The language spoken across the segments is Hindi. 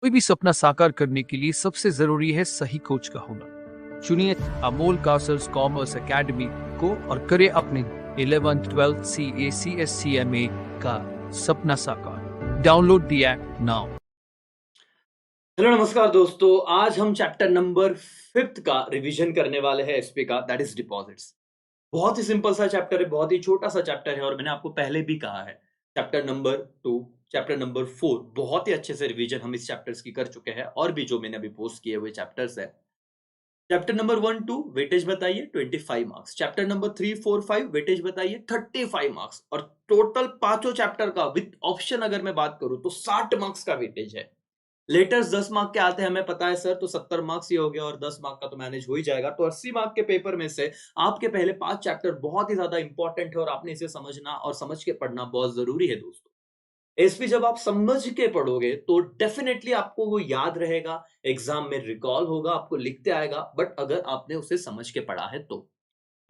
कोई भी सपना साकार करने के लिए सबसे जरूरी है सही कोच का होना। चुनिए अमोल कासर्स कॉमर्स एकेडमी को और करें अपने 11th 12th CACSCMA का सपना साकार। Download the app now. Hello नमस्कार दोस्तों, आज हम चैप्टर नंबर 5th का रिवीजन करने वाले हैं एसपी का, दैट इज डिपॉजिट्स। बहुत ही सिंपल सा चैप्टर है, बहुत ही छोटा सा चैप्टर है और मैंने आपको पहले भी कहा है चैप्टर नंबर 2, चैप्टर नंबर 4 बहुत ही अच्छे से रिवीजन हम इस चैप्टर्स की कर चुके हैं और भी जो मैंने अभी पोस्ट किए हुए चैप्टर्स है। चैप्टर नंबर 1 2 वेटेज बताइए 25 मार्क्स, चैप्टर नंबर 3 4 5 वेटेज बताइए 35 मार्क्स और टोटल पांचों चैप्टर का विद ऑप्शन अगर मैं बात करूं तो 60 मार्क्स का वेटेज है। लेटर्स 10 मार्क के आते हैं, हमें पता है सर, तो 70 मार्क्स ही हो गया और 10 मार्क का तो मैनेज हो ही जाएगा। तो 80 मार्क के पेपर में से आपके पहले 5 चैप्टर बहुत ही ज्यादा इंपॉर्टेंट है और आपने इसे समझना और समझ के पढ़ना बहुत जरूरी है दोस्तों। एसपी जब आप समझ के पढ़ोगे तो डेफिनेटली आपको वो याद रहेगा, एग्जाम में रिकॉल होगा, आपको लिखते आएगा, बट अगर आपने उसे समझ के पढ़ा है तो।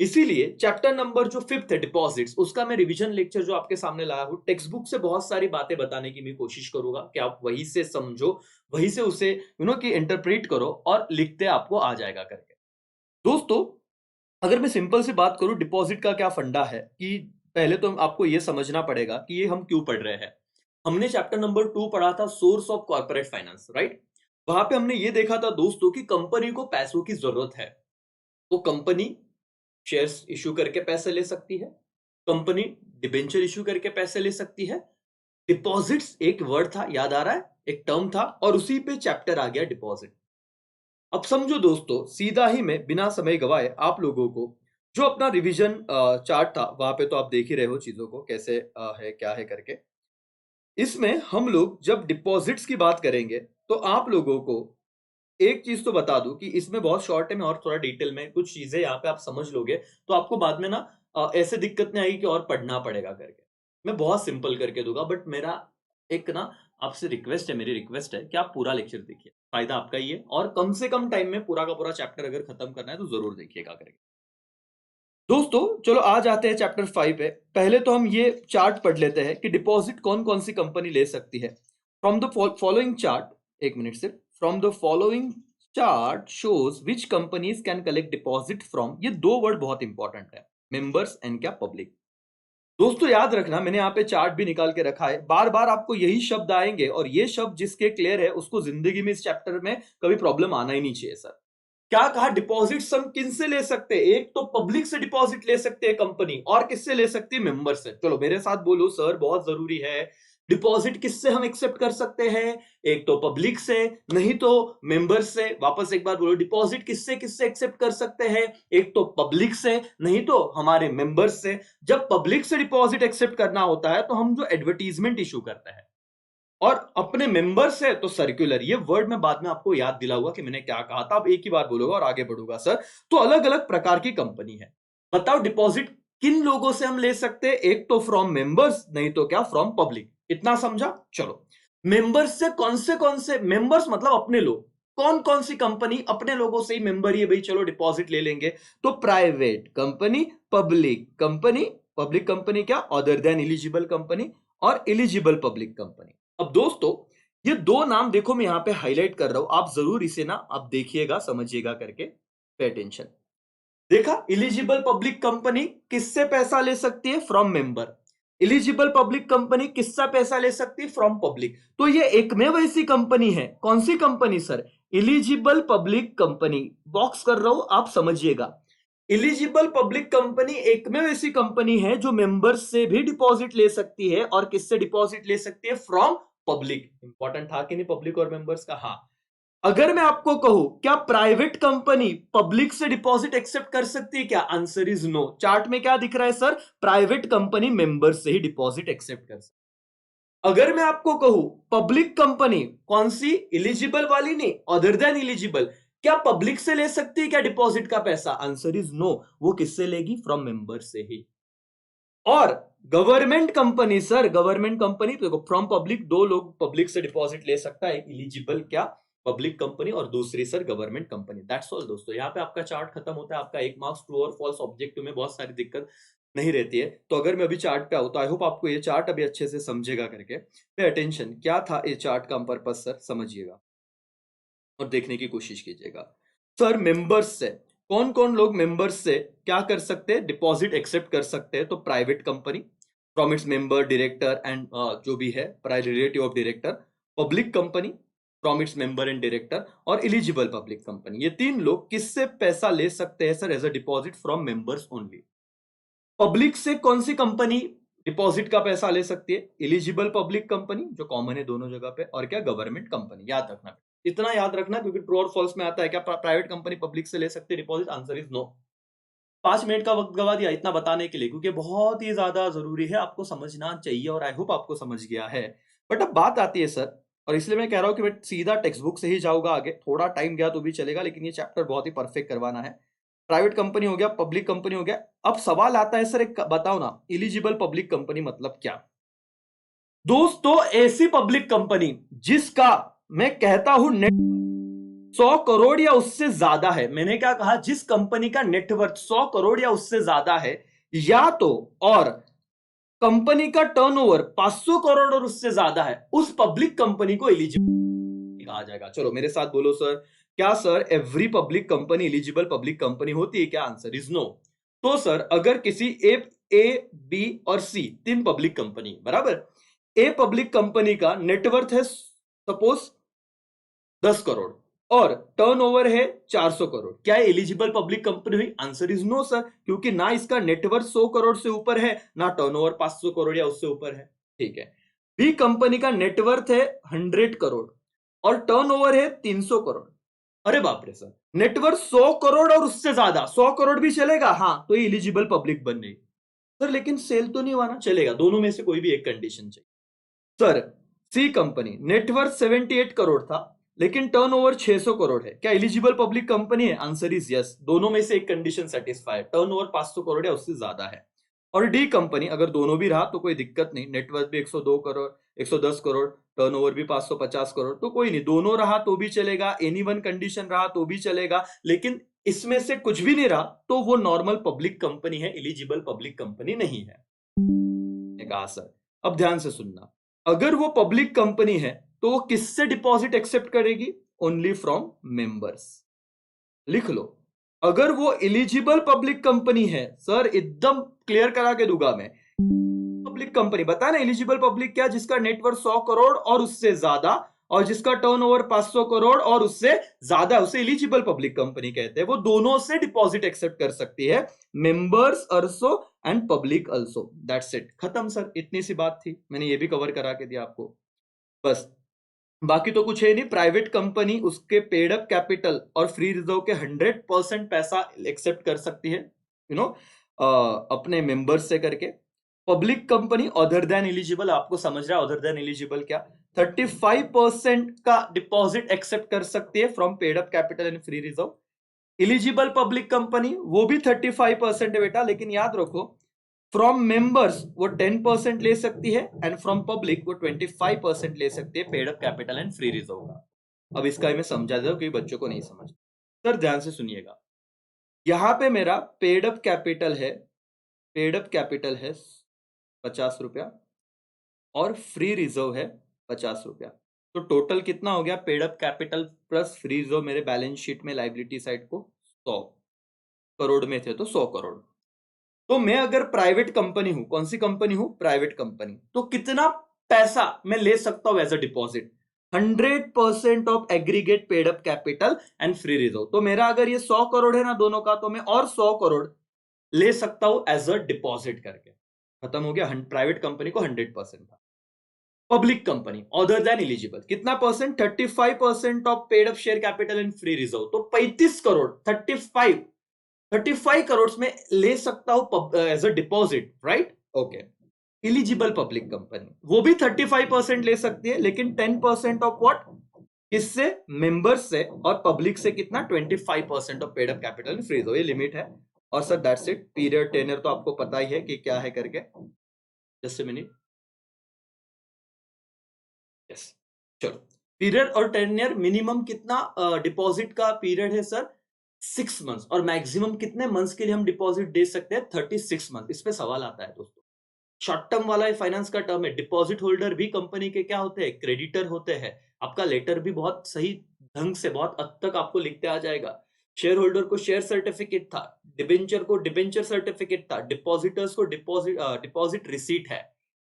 इसीलिए चैप्टर नंबर जो 5th है डिपॉजिट्स, उसका मैं रिवीजन लेक्चर जो आपके सामने लाया हूं, टेक्स्ट बुक से बहुत सारी बातें बताने की मैं कोशिश करूंगा कि आप वहीं से समझो, वहीं से उसे कि इंटरप्रेट करो और लिखते आपको आ जाएगा करके। दोस्तों, अगर मैं सिंपल से बात करूं डिपॉजिट का क्या फंडा है, कि पहले तो आपको यह समझना पड़ेगा कि ये हम क्यों पढ़ रहे हैं। हमने चैप्टर नंबर 2 पढ़ा था source of corporate finance, right. वहां पे हमने ये देखा था दोस्तों कि कंपनी को पैसों की जरूरत है, तो कंपनी शेयर्स इश्यू करके पैसे ले सकती है, कंपनी डिबेंचर इश्यू करके पैसे ले सकती है। डिपॉजिट्स एक वर्ड था, याद आ रहा है, एक टर्म था और उसी पे चैप्टर आ गया डिपॉजिट। अब समझो दोस्तों, सीधा ही मैं बिना समय गवाए आप लोगों को जो अपना रिवीजन चार्ट था वहां पे तो आप देख ही रहे हो चीजों को कैसे है क्या है करके। इसमें हम लोग जब डिपॉजिट्स की बात करेंगे तो आप लोगों को एक चीज तो बता दूं कि इसमें बहुत शॉर्ट है में और थोड़ा डिटेल में कुछ चीजें यहाँ पे आप समझ लोगे तो आपको बाद में ना ऐसे दिक्कत नहीं आएगी कि और पढ़ना पड़ेगा करके। मैं बहुत सिंपल करके दूंगा, बट मेरा एक ना आपसे रिक्वेस्ट है, मेरी रिक्वेस्ट है कि आप पूरा लेक्चर देखिए, फायदा आपका ही है और कम से कम टाइम में पूरा का पूरा चैप्टर अगर खत्म करना है तो जरूर देखिएगा करके। दोस्तों चलो आ जाते हैं चैप्टर 5 पे। पहले तो हम ये चार्ट पढ़ लेते हैं कि डिपॉजिट कौन कौन सी कंपनी ले सकती है। फ्रॉम द फॉलोइंग चार्ट, एक मिनट सिर्फ, from the following chart shows which companies can collect deposit from, ये दो वर्ड बहुत इंपॉर्टेंट है, मेंबर्स एंड क्या पब्लिक। दोस्तों याद रखना, मैंने यहाँ पे चार्ट भी निकाल के रखा है, बार बार आपको यही शब्द आएंगे और ये शब्द जिसके क्लियर है उसको जिंदगी में इस चैप्टर में कभी प्रॉब्लम आना ही नहीं चाहिए सर। क्या कहा, डिपॉजिट्स हम किन से ले सकते हैं? एक तो पब्लिक से डिपॉजिट ले सकते हैं कंपनी, और किससे ले सकती है? मेंबर से। चलो मेरे साथ बोलो सर, बहुत जरूरी है। डिपॉजिट किससे हम एक्सेप्ट कर सकते हैं? एक तो पब्लिक से, नहीं तो मेंबर से। वापस एक बार बोलो, डिपॉजिट किससे किससे एक्सेप्ट कर सकते हैं? एक तो पब्लिक से, नहीं तो हमारे मेंबर्स से। जब पब्लिक से डिपॉजिट एक्सेप्ट करना होता है तो हम जो एडवर्टीजमेंट इशू करते हैं, और अपने मेंबर से तो सर्कुलर। ये वर्ड मैं बाद में आपको याद दिलाऊंगा कि मैंने क्या कहा था, अब एक ही बार बोलूंगा और आगे बढ़ूंगा सर। तो अलग अलग प्रकार की कंपनी है। बताओ डिपॉजिट किन लोगों से हम ले सकते हैं? एक तो फ्रॉम मेंबर्स, नहीं तो क्या, फ्रॉम पब्लिक। इतना समझा? चलो, मेंबर्स से कौन से मेंबर्स, मतलब अपने लोग। कौन कौन सी कंपनी अपने लोगों से ही मेंबर ही है भाई, चलो डिपॉजिट ले लेंगे। तो private company, public company. Public company क्या, अदर देन एलिजिबल कंपनी, और एलिजिबल पब्लिक कंपनी। अब दोस्तों, ये दो नाम देखो मैं यहां पे हाईलाइट कर रहा हूं, आप जरूर इसे ना आप देखिएगा समझिएगा करके, पे अटेंशन। देखा, इलिजिबल पब्लिक कंपनी किससे पैसा ले सकती है? From member. Eligible public company किससे पैसा ले सकती है? From public. तो ये एकमेव ऐसी कंपनी है, कौन सी company sir? Eligible public company. Box कर रहा हूं, आप समझिएगा। इलिजिबल पब्लिक कंपनी एकमेव ऐसी कंपनी है जो मेंबर्स से भी डिपॉजिट ले सकती है, और किससे डिपॉजिट ले सकती है? From public. इंपॉर्टेंट था कि नहीं पब्लिक और मेंबर्स का? हाँ। अगर मैं आपको कहूं क्या प्राइवेट कंपनी पब्लिक से डिपॉजिट एक्सेप्ट कर सकती है क्या? Answer is no. चार्ट में क्या दिख रहा है सर? प्राइवेट कंपनी मेंबर से ही डिपॉजिट एक्सेप्ट कर सकती है। अगर मैं आपको कहूं पब्लिक कंपनी, कौन सी? इलिजिबल वाली नहीं, अदर देन इलिजिबल, क्या पब्लिक से ले सकती है क्या डिपॉजिट का पैसा? Answer is no. वो किससे लेगी? फ्रॉम मेंबर से ही। और government company sir, government company तो देखो, फ्रॉम पब्लिक दो लोग पब्लिक से डिपॉजिट ले सकता है, एक इलिजिबल क्या, पब्लिक कंपनी, और दूसरी sir government company. That's all दोस्तों, यहाँ पे आपका चार्ट खत्म होता है। आपका एक मार्क्स ट्रू और फॉल्स, ऑब्जेक्टिव में बहुत सारी दिक्कत नहीं रहती है। तो अगर मैं अभी चार्ट पे आऊँ तो आई होप आपको ये चार्ट अभी अच्छे से समझेगा करके। पे अटेंशन, क्या था ये चार्ट का पर्पस सर, समझिएगा और देखने की कोशिश कीजिएगा। सर मेंबर्स से कौन कौन लोग मेंबर्स से क्या कर सकते हैं, डिपॉजिट एक्सेप्ट कर सकते हैं? तो private company from its member director and जो भी है relative of director, public company from its member and director, और एलिजिबल पब्लिक कंपनी। ये तीन लोग किससे पैसा ले सकते हैं sir? As a deposit from members only. Public से कौन सी कंपनी डिपॉजिट का पैसा ले सकती है? एलिजिबल पब्लिक कंपनी जो कॉमन है दोनों जगह पे, और क्या, गवर्नमेंट कंपनी। याद रखना, इतना याद रखना, क्योंकि ट्रू और फॉल्स में आता है। क्या प्राइवेट कंपनी पब्लिक से ले सकती है deposit? Answer is no. 5 minute का वक्त गवा दिया इतना बताने के लिए, क्योंकि बहुत ही ज्यादा जरूरी है, आपको समझना चाहिए, और आई होप आपको समझ गया है। बट अब बात आती है सर, और इसलिए मैं कह रहा हूं कि मैं सीधा टेक्स्ट बुक से ही जाऊंगा आगे, थोड़ा टाइम गया तो भी चलेगा, लेकिन ये चैप्टर बहुत ही परफेक्ट करवाना है। प्राइवेट कंपनी हो गया, पब्लिक कंपनी हो गया। अब सवाल आता है सर, एक बताओ ना, एलिजिबल पब्लिक कंपनी मतलब क्या? दोस्तों, ऐसी पब्लिक कंपनी जिसका मैं कहता हूं नेट 100 करोड़ या उससे ज्यादा है। मैंने क्या कहा? जिस कंपनी का नेटवर्थ 100 करोड़ या उससे ज्यादा है, या तो और कंपनी का टर्नओवर 500 करोड़ और उससे ज्यादा है, उस पब्लिक कंपनी को एलिजिबल कहा जाएगा। चलो मेरे साथ बोलो सर, क्या sir every public company eligible public company होती है क्या? Answer is no. तो सर अगर किसी ए बी और सी तीन पब्लिक कंपनी, बराबर, ए पब्लिक कंपनी का नेटवर्थ है सपोज 10 करोड़ और टर्नओवर है 400 करोड़, क्या एलिजिबल पब्लिक कंपनी हुई? आंसर इज नो सर, क्योंकि ना इसका नेटवर्थ 100 करोड़ से ऊपर है, ना टर्नओवर 500 करोड़ या उससे ऊपर है। ठीक है। बी कंपनी का नेटवर्थ है 100 करोड़ और टर्नओवर है 300 करोड़। अरे बाप रे सर, नेटवर्थ 100 करोड़ और उससे ज्यादा, 100 करोड़ भी चलेगा, हाँ, तो ये एलिजिबल पब्लिक बन गई। सर लेकिन सेल तो नहीं हुआ ना? चलेगा, दोनों में से कोई भी एक कंडीशन चाहिए। सर सी कंपनी नेटवर्थ 78 करोड़ था लेकिन टर्नओवर 600 करोड़ है, क्या एलिजिबल पब्लिक कंपनी है? आंसर इज यस, दोनों में से एक कंडीशन सेटिस्फाई, टर्नओवर 500 करोड़ या उससे ज्यादा है। और डी कंपनी अगर दोनों भी रहा तो कोई दिक्कत नहीं, नेटवर्थ भी 102 करोड़ 110 करोड़, टर्नओवर भी 550 करोड़, तो कोई नहीं, दोनों रहा तो भी चलेगा, एनी वन कंडीशन रहा तो भी चलेगा, लेकिन इसमें से कुछ भी नहीं रहा तो वो नॉर्मल पब्लिक कंपनी है, एलिजिबल पब्लिक कंपनी नहीं है। कहा सर, अब ध्यान से सुनना, अगर वो पब्लिक कंपनी है तो वो किससे डिपॉजिट एक्सेप्ट करेगी? Only from members. लिख लो, अगर वो एलिजिबल पब्लिक कंपनी है, सर एकदम क्लियर करा के दूंगा मैं, पब्लिक कंपनी बता ना, एलिजिबल पब्लिक क्या? जिसका नेटवर्थ 100 करोड़ और उससे ज्यादा और जिसका टर्नओवर 500 करोड़ और उससे ज्यादा, उसे एलिजिबल पब्लिक कंपनी कहते हैं। वो दोनों से डिपॉजिट एक्सेप्ट कर सकती है, members also and public also. That's it, खत्म सर, इतनी सी बात थी, मैंने ये भी कवर करा के दिया आपको, बस। बाकी तो कुछ है नहीं। प्राइवेट कंपनी उसके पेड अप कैपिटल और फ्री रिजर्व के 100% पैसा एक्सेप्ट कर सकती है, अपने मेंबर्स से करके। Public company other than eligible, आपको समझ रहा है अदर देन एलिजिबल क्या? 35% का डिपॉजिट एक्सेप्ट कर सकती है from paid up capital and free reserve. Eligible public company वो भी 35% है बेटा, लेकिन याद रखो फ्रॉम मेंबर्स वो 10% ले सकती है एंड फ्रॉम पब्लिक वो 25% ले सकती है paid up capital and free reserve का। अब इसका मैं समझा दो क्योंकि बच्चों को नहीं समझ। सर ध्यान से सुनिएगा, यहां पे मेरा पेड अप कैपिटल है, पेड अप कैपिटल है 50 रुपया और फ्री रिजर्व है 50 रुपया। तो टोटल कितना हो गया? Paid up capital plus free reserve मेरे बैलेंस शीट में लाइबिलिटी साइड को 100 करोड़ में थे तो 100 करोड़। तो मैं अगर प्राइवेट कंपनी हूं, कौन सी कंपनी हूं? प्राइवेट कंपनी, तो कितना पैसा मैं ले सकता हूं as a deposit? 100% of aggregate paid up capital and free reserve. तो मेरा अगर ये 100 करोड़ है ना दोनों का, तो मैं और 100 करोड़ ले सकता हूं एज अ डिपॉजिट करके। खत्म हो गया, प्राइवेट कंपनी को 100% था। Public company other than eligible कितना percent? 35% of paid up share capital and free reserve, तो 35 करोड़, 35 करोड़ में ले सकता हूं as a deposit, right? Okay. Eligible public company वो भी 35% ले सकती है, लेकिन 10% ऑफ व्हाट? इससे मेंबर्स से, और पब्लिक से कितना? 25% of paid up capital frees हो, ये लिमिट है। और sir that's it, period tenure तो आपको पता ही है कि क्या है करके। जस्ट अ मिनट, यस, चलो। पीरियड और टेन्योर मिनिमम कितना डिपॉजिट का पीरियड है सर? 6 मंथ्स, और मैक्सिमम कितने मंथ्स के लिए हम डिपॉजिट दे सकते हैं? 36 मंथ। इस पे सवाल आता है दोस्तों। शॉर्ट टर्म वाला फाइनेंस का टर्म है। डिपॉजिट होल्डर भी कंपनी के क्या होते हैं? क्रेडिटर होते हैं। आपका लेटर भी बहुत सही ढंग से बहुत हद तक आपको लिखते आ जाएगा। शेयर होल्डर को शेयर सर्टिफिकेट था, डिबेंचर को डिबेंचर सर्टिफिकेट था, डिपॉजिटर्स को डिपॉजिट रिसीट है।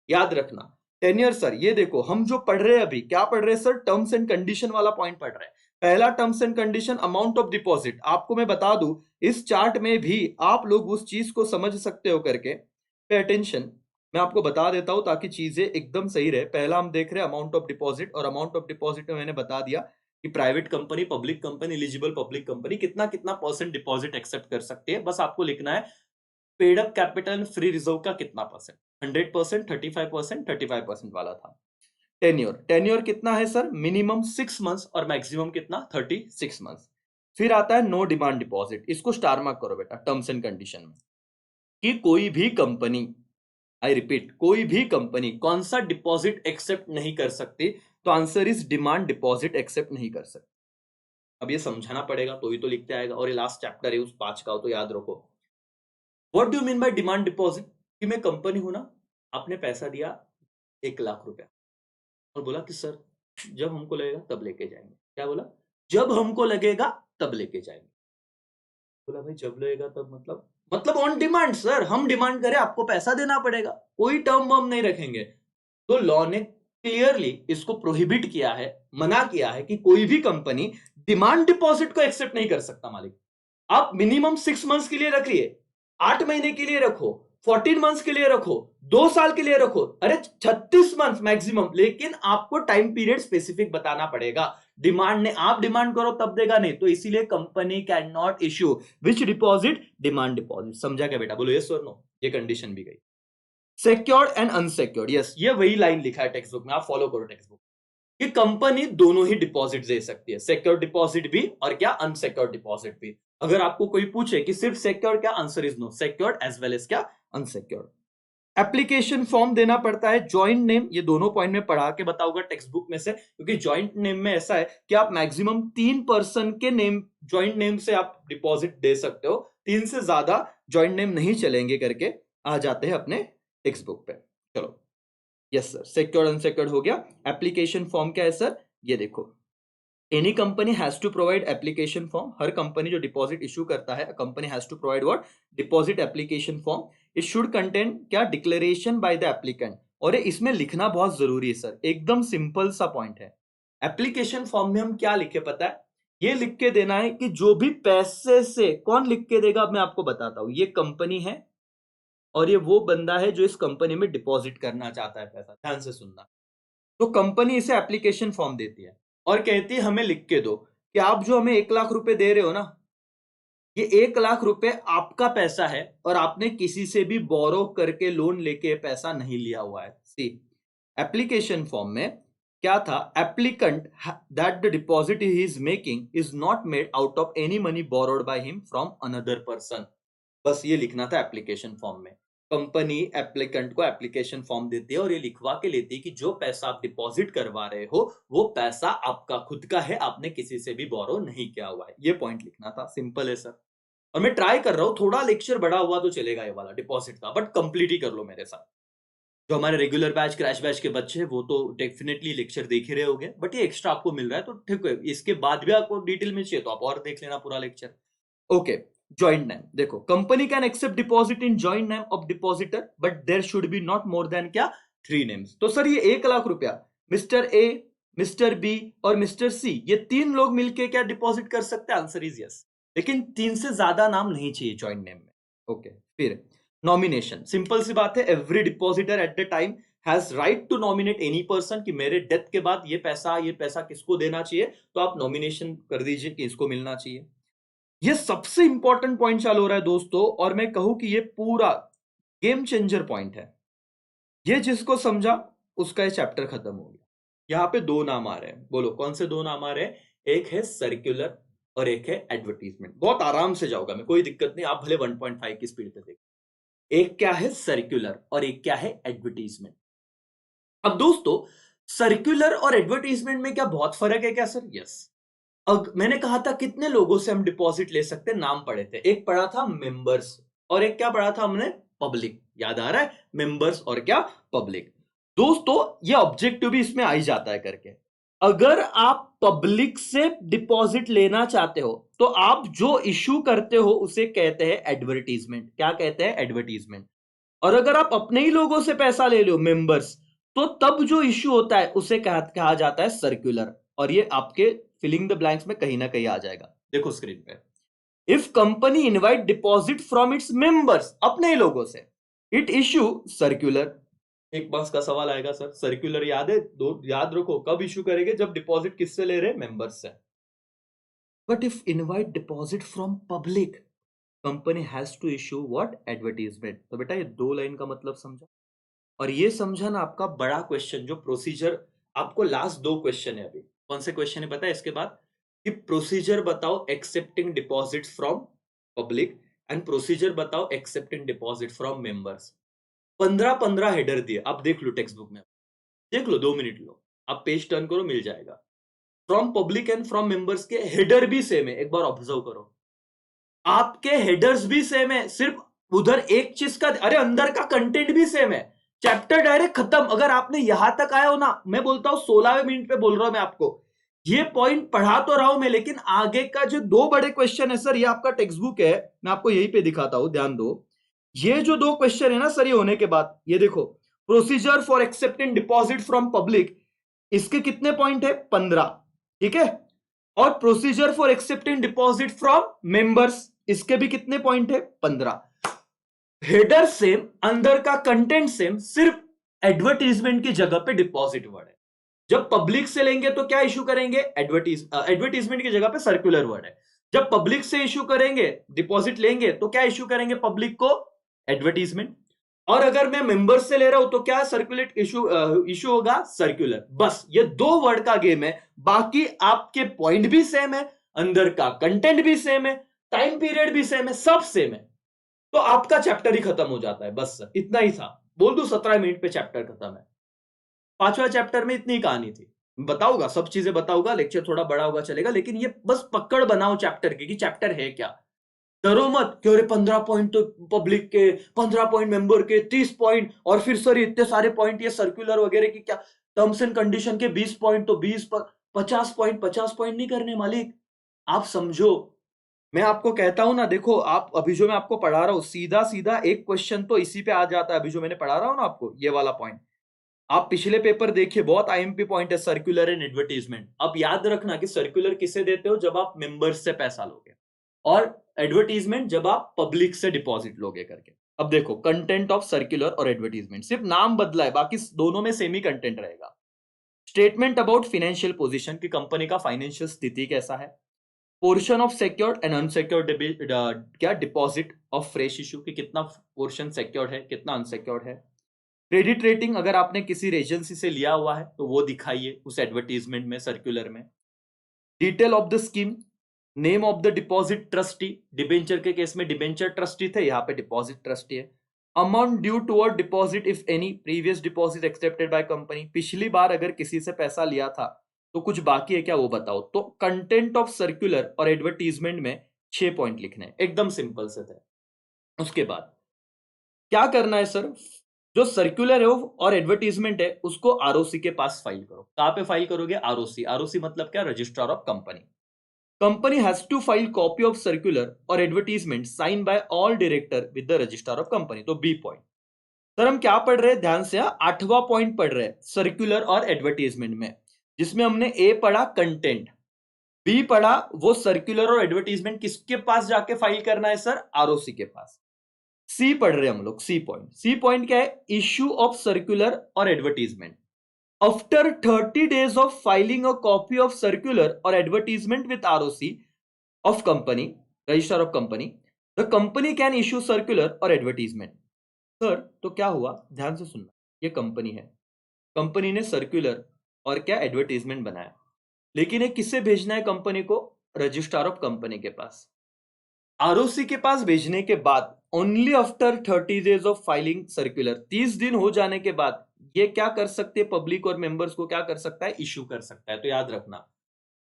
याद रखना। टेन्योर सर, ये देखो हम जो पढ़ रहे हैं अभी, क्या पढ़ रहे हैं सर? टर्म्स एंड कंडीशन वाला पॉइंट पढ़ रहे हैं। पहला terms and condition amount of deposit. आपको मैं बता दूं, इस चार्ट में भी आप लोग उस चीज को समझ सकते हो करके। पे अटेंशन, मैं आपको बता देता हूं ताकि चीजें एकदम सही रहे। पहला हम देख रहे हैं अमाउंट ऑफ डिपॉजिट, और अमाउंट ऑफ डिपॉजिट में मैंने बता दिया कि private company, public company, eligible public company कितना कितना परसेंट डिपॉजिट एक्सेप्ट कर सकती है। बस आपको लिखना है paid up capital free reserve का कितना परसेंट, 100%, 35%, 35% वाला था। टेन्योर, टेन्योर कितना है सर? मिनिमम 6 मंथ्स और मैक्सिमम कितना? 36 मंथ्स। फिर आता है नो डिमांड डिपॉजिट। इसको स्टार मार्क करो बेटा टर्म्स एंड कंडीशन में, कि कोई भी कंपनी, आई रिपीट, कोई भी कंपनी कौन सा डिपॉजिट एक्सेप्ट नहीं कर सकती? तो answer is demand deposit accept नहीं कर सकती। अब ये समझाना पड़ेगा तो ही तो लिखते आएगा, और ये लास्ट चैप्टर है उस 5 का, तो याद रखो। What do mean by demand deposit? कि मैं कंपनी हूं ना, आपने पैसा दिया 1 लाख रुपया, और बोला कि सर जब हमको लगेगा तब लेके जाएंगे। क्या बोला? जब हमको लगेगा तब लेके जाएंगे। बोला भाई जब लगेगा तब मतलब ऑन डिमांड सर, हम डिमांड करें आपको पैसा देना पड़ेगा, कोई टर्म वर्म नहीं रखेंगे। तो लॉ ने क्लियरली इसको प्रोहिबिट किया है, मना किया है कि कोई भी कंपनी डिमांड डिपॉजिट को एक्सेप्ट नहीं कर सकता मालिक। आप मिनिमम 6 मंथ्स के लिए रखिए, 8 महीने के लिए रखो, 14 मंथ्स के लिए रखो, 2 साल के लिए रखो, अरे 36 मंथ मैक्सिमम, लेकिन आपको टाइम पीरियड स्पेसिफिक बताना पड़ेगा। डिमांड ने, आप डिमांड करो तब देगा नहीं, तो इसीलिए company can not issue which deposit? Demand deposit. समझा क्या बेटा? बोलो यस और नो। ये कंडीशन भी गई। सिक्योर्ड एंड अनसिक्योर्ड, यस, ये वही लाइन लिखा है टेक्स्ट बुक में, आप फॉलो करो टेक्स्ट बुक। कि कंपनी दोनों ही डिपॉजिट दे सकती है, सिक्योर डिपॉजिट भी और क्या, अनसिक्योर्ड डिपॉजिट भी। अगर आपको कोई पूछे कि सिर्फ सिक्योर्ड, क्या? Answer is no, secured as well as क्या, अनसिक्योर्ड। एप्लीकेशन फॉर्म देना पड़ता है, जॉइंट नेम, ये दोनों पॉइंट में पढ़ा के बताऊंगा टेक्स्ट बुक में से, क्योंकि जॉइंट नेम में ऐसा है कि आप मैक्सिमम 3 पर्सन के नेम, जॉइंट नेम से आप डिपॉजिट दे सकते हो, 3 से ज्यादा जॉइंट नेम नहीं चलेंगे करके आ जाते हैं अपने टेक्स्ट बुक पे। चलो, यस सर, सिक्योर्ड अनसिक्योर्ड हो गया। एप्लीकेशन फॉर्म क्या है सर? ये देखो, any company has to provide application form. हर कंपनी जो डिपॉजिट इशू करता है, company has to provide what? Deposit application form. It should contain क्या? Declaration by the applicant. और ये इसमें लिखना बहुत जरूरी है सर, एकदम सिंपल सा पॉइंट है। एप्लीकेशन फॉर्म में हम क्या लिखे पता है? ये लिख के देना है कि जो भी पैसे से, कौन लिख के देगा? अब मैं आपको बताता हूं। ये कंपनी है और ये वो बंदा है जो इस कंपनी में डिपॉजिट करना चाहता है पैसा। ध्यान से सुनना। तो कंपनी इसे एप्लीकेशन फॉर्म देती है और कहती है हमें लिख के दो कि आप जो हमें 1 लाख रुपए दे रहे हो ना, ये 1 लाख रुपए आपका पैसा है और आपने किसी से भी बोरो करके लोन लेके पैसा नहीं लिया हुआ है। सी, एप्लीकेशन फॉर्म में क्या था? Applicant that the deposit he is making is not made out of any money borrowed by him from another person. बस ये लिखना था एप्लीकेशन फॉर्म में। कंपनी एप्लीकेंट को एप्लीकेशन फॉर्म देती है और ये लिखवा के लेती है कि जो पैसा आप डिपॉजिट करवा रहे हो वो पैसा आपका खुद का है, आपने किसी से भी बोरो नहीं किया हुआ है। ये पॉइंट लिखना था। सिंपल है सर। और मैं ट्राई कर रहा हूं, थोड़ा लेक्चर बड़ा हुआ तो चलेगा ये वाला डिपॉजिट का, बट कंप्लीट ही कर लो मेरे साथ। जो हमारे रेगुलर बैच, क्रैश बैच के बच्चे हैं वो तो डेफिनेटली लेक्चर देख ही रहे होंगे, बट ये एक्स्ट्रा आपको मिल रहा है तो ठीक है। इसके बाद भी आपको डिटेल में चाहिए तो आप और देख लेना पूरा लेक्चर। ओके, जॉइंट नेम देखो, company can accept deposit in joint name of depositor but there should be not more than क्या, 3 नेम्स। तो सर ये 1 लाख रुपया मिस्टर ए, मिस्टर बी और मिस्टर सी, ये 3 लोग मिलके क्या डिपॉजिट कर सकते हैं? आंसर इज यस, लेकिन 3 से ज्यादा नाम नहीं चाहिए जॉइंट नेम में। ओके, फिर नॉमिनेशन, सिंपल सी बात है, every depositor at the time has right to nominate any person, कि मेरे डेथ के बाद ये पैसा किसको देना चाहिए, तो आप नॉमिनेशन कर दीजिए कि इसको मिलना चाहिए। ये सबसे इंपॉर्टेंट पॉइंट चालू हो रहा है दोस्तों, और मैं कहूं कि ये पूरा गेम चेंजर पॉइंट है। ये जिसको समझा उसका ये चैप्टर खत्म हो गया। यहां पे 2 नाम आ रहे हैं, बोलो कौन से 2 नाम आ रहे हैं? एक है सर्कुलर और एक है एडवर्टीजमेंट। बहुत आराम से जाऊंगा मैं, कोई दिक्कत नहीं, आप भले 1.5 की स्पीड पे देखो। एक क्या है? सर्कुलर, और एक क्या है? एडवर्टीजमेंट। अब दोस्तों, सर्कुलर और एडवर्टीजमेंट में क्या बहुत फर्क है क्या सर? यस। मैंने कहा था कितने लोगों से हम डिपॉजिट ले सकते हैं, नाम पढ़े थे। एक पढ़ा था मेंबर्स, और एक क्या पढ़ा था हमने, पब्लिक। याद आ रहा है, मेंबर्स और क्या, पब्लिक। दोस्तों ये ऑब्जेक्टिव भी इसमें आ ही जाता है करके। अगर आप पब्लिक से डिपॉजिट लेना चाहते हो तो आप जो इशू करते हो उसे कहते हैं एडवर्टीजमेंट। क्या कहते हैं, एडवर्टीजमेंट। और अगर आप अपने ही लोगों से पैसा ले लो, मेंबर्स, तो तब जो इश्यू होता है उसे कहा जाता है सर्कुलर। और ये आपके फिलिंग द ब्लैंक्स में कहीं ना कहीं आ जाएगा। देखो स्क्रीन पे, if company invite deposit from its members, अपने ही लोगों से, इट इश्यू सर्कुलर। एक बस का सवाल आएगा, सर सर्कुलर याद है, दो याद रखो, कब इश्यू करेंगे, जब डिपॉजिट किससे ले रहे हैं, मेंबर्स से। But if invite deposit from public, company has to issue what, advertisement. तो बेटा ये दो लाइन का मतलब समझा। और ये समझा ना आपका बड़ा क्वेश्चन, जो प्रोसीजर, आपको लास्ट दो क्वेश्चन है अभी। कौन से क्वेश्चन है पता है इसके बाद, कि प्रोसीजर बताओ accepting deposit from public, and procedure बताओ accepting deposit from members. 15-15 header दिए, आप देख लो टेक्स्ट बुक में, देख लो, 2 मिनट लो, आप पेज टर्न करो, मिल जाएगा। From public and from members के हेडर भी सेम है, एक बार ऑब्जर्व करो, आपके हेडर्स भी सेम है, सिर्फ उधर एक चीज का, अरे अंदर का कंटेंट भी सेम है। चैप्टर डायरेक्ट खत्म। अगर आपने यहां तक आए हो ना, मैं बोलता हूं 16वें मिनट पे बोल रहा हूं मैं आपको, ये पॉइंट पढ़ा तो रहा हूं मैं, लेकिन आगे का जो दो बड़े क्वेश्चन है सर, ये आपका टेक्स्ट बुक है, मैं आपको यहीं पे दिखाता हूं, ध्यान दो। ये जो दो क्वेश्चन है ना सर, ये होने के बाद ये देखो, procedure for accepting deposit from public, इसके कितने पॉइंट है, 15, ठीक है। और procedure for accepting deposit from members, इसके भी कितने पॉइंट है, 15। हेडर सेम, अंदर का कंटेंट सेम, सिर्फ एडवर्टीजमेंट की जगह पे डिपॉजिट वर्ड है। जब पब्लिक से लेंगे तो क्या इशू करेंगे, एडवर्टीजमेंट की जगह पे सर्कुलर वर्ड है। जब पब्लिक से इशू करेंगे, डिपॉजिट लेंगे, तो क्या इशू करेंगे पब्लिक को, एडवर्टीजमेंट। और अगर मैं मेंबर्स से ले रहा हूं तो क्या सर्कुलेट इशू होगा, सर्कुलर। बस ये दो वर्ड का गेम है, बाकी आपके पॉइंट भी सेम है, अंदर का कंटेंट भी सेम है, टाइम पीरियड भी सेम है, सब सेम है। तो आपका चैप्टर ही खत्म हो जाता है, बस इतना ही था। बोल दू 17 मिनट पे चैप्टर खत्म है। पांचवा चैप्टर में इतनी कहानी थी। बताऊंगा, सब चीजें बताऊंगा, लेक्चर थोड़ा बड़ा होगा चलेगा, लेकिन ये बस पकड़ बनाओ चैप्टर की कि चैप्टर है क्या। डरो मत कि अरे 15 पॉइंट तो पब्लिक के, 15 पॉइंट मेंबर के, 30 पॉइंट, और फिर सर इतने सारे पॉइंट ये सर्कुलर वगैरह की क्या, टर्म्स एंड कंडीशन के 20 पॉइंट तो 20 पर 50 पॉइंट, 50 पॉइंट नहीं करने मालिक। आप समझो, मैं आपको कहता हूं ना, देखो आप अभी जो मैं आपको पढ़ा रहा हूं, सीधा सीधा एक क्वेश्चन तो इसी पे आ जाता है, अभी जो मैंने पढ़ा रहा हूं ना आपको, ये वाला पॉइंट। आप पिछले पेपर देखिए, बहुत आईएमपी पॉइंट है, सर्कुलर एंड एडवर्टीजमेंट। अब याद रखना कि सर्कुलर किसे देते हो, जब आप मेंबर्स से पैसा लोगे, और एडवर्टीजमेंट जब आप पब्लिक से डिपॉजिट लोगे करके। अब देखो, कंटेंट ऑफ सर्कुलर और एडवर्टीजमेंट, सिर्फ नाम बदला है, बाकी दोनों में सेम ही कंटेंट रहेगा। स्टेटमेंट अबाउट फाइनेंशियल पोजीशन, की कंपनी का फाइनेंशियल स्थिति कैसा है। Portion of secured and unsecured, क्या डिपॉजिट ऑफ फ्रेश इशू, की कितना पोर्शन सिक्योर्ड है, कितना अनसिक्योर्ड है। क्रेडिट रेटिंग, अगर आपने किसी एजेंसी से लिया हुआ है तो वो दिखाइए उस एडवर्टीजमेंट में, सर्कुलर में। Detail of the scheme, name of the deposit trustee, debenture के केस में डिबेंचर ट्रस्टी थे, यहाँ पे डिपॉजिट ट्रस्टी है। Amount due toward deposit if any, previous deposit accepted by company, पिछली बार अगर किसी से पैसा लिया था तो कुछ बाकी है क्या, वो बताओ। तो कंटेंट ऑफ सर्कुलर और एडवर्टीजमेंट में 6 पॉइंट लिखने हैं, एकदम सिंपल से थे। उसके बाद क्या करना है सर, जो सर्कुलर है और एडवर्टीजमेंट है उसको आरओसी के पास फाइल करो। कहां पे फाइल करोगे, आरओसी। आरओसी मतलब क्या, registrar of company. Company has to file copy of circular और advertisement sign by all director with the registrar of company. तो बी पॉइंट। सर हम क्या पढ़ रहे हैं, ध्यान से, 8वां पॉइंट पढ़ रहे हैं सर्कुलर और एडवर्टीजमेंट में, जिसमें हमने ए पढ़ा कंटेंट, बी पढ़ा वो सर्कुलर और एडवर्टीजमेंट किसके पास जाके फाइल करना है सर, आरओसी के पास। सी पढ़ रहे हैं हम लोग, सी पॉइंट। सी पॉइंट क्या है, इश्यू ऑफ सर्कुलर और advertisement. After 30 days of filing a copy of circular or advertisement with ROC of company, registrar of company, the company can issue circular or advertisement. Sir तो क्या हुआ, ध्यान से सुनना, ये कंपनी है, कंपनी ने सर्कुलर और क्या एडवर्टीजमेंट बनाया, लेकिन ये किससे भेजना है कंपनी को, रजिस्ट्रार ऑफ कंपनी के पास। आरओसी के पास भेजने के बाद only after 30 days of filing circular, 30 दिन हो जाने के बाद ये क्या कर सकते हैं, पब्लिक और मेंबर्स को क्या कर सकता है, इशू कर सकता है। तो याद रखना,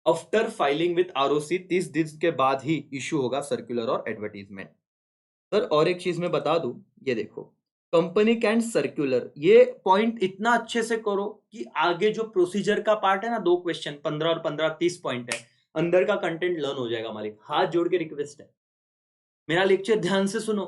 आफ्टर फाइलिंग विथ आरओसी 30 दिन के बाद ही इशू होगा सर्कुलर और एडवर्टीजमेंट। सर और एक चीज मैं बता दूं, ये देखो, कंपनी कैन सर्कुलर, ये पॉइंट इतना अच्छे से करो कि आगे जो प्रोसीजर का पार्ट है ना, 2 क्वेश्चन 15 और 15 30 पॉइंट है, अंदर का कंटेंट लर्न हो जाएगा मालिक। हाथ जोड़ के रिक्वेस्ट है, मेरा लेक्चर ध्यान से सुनो।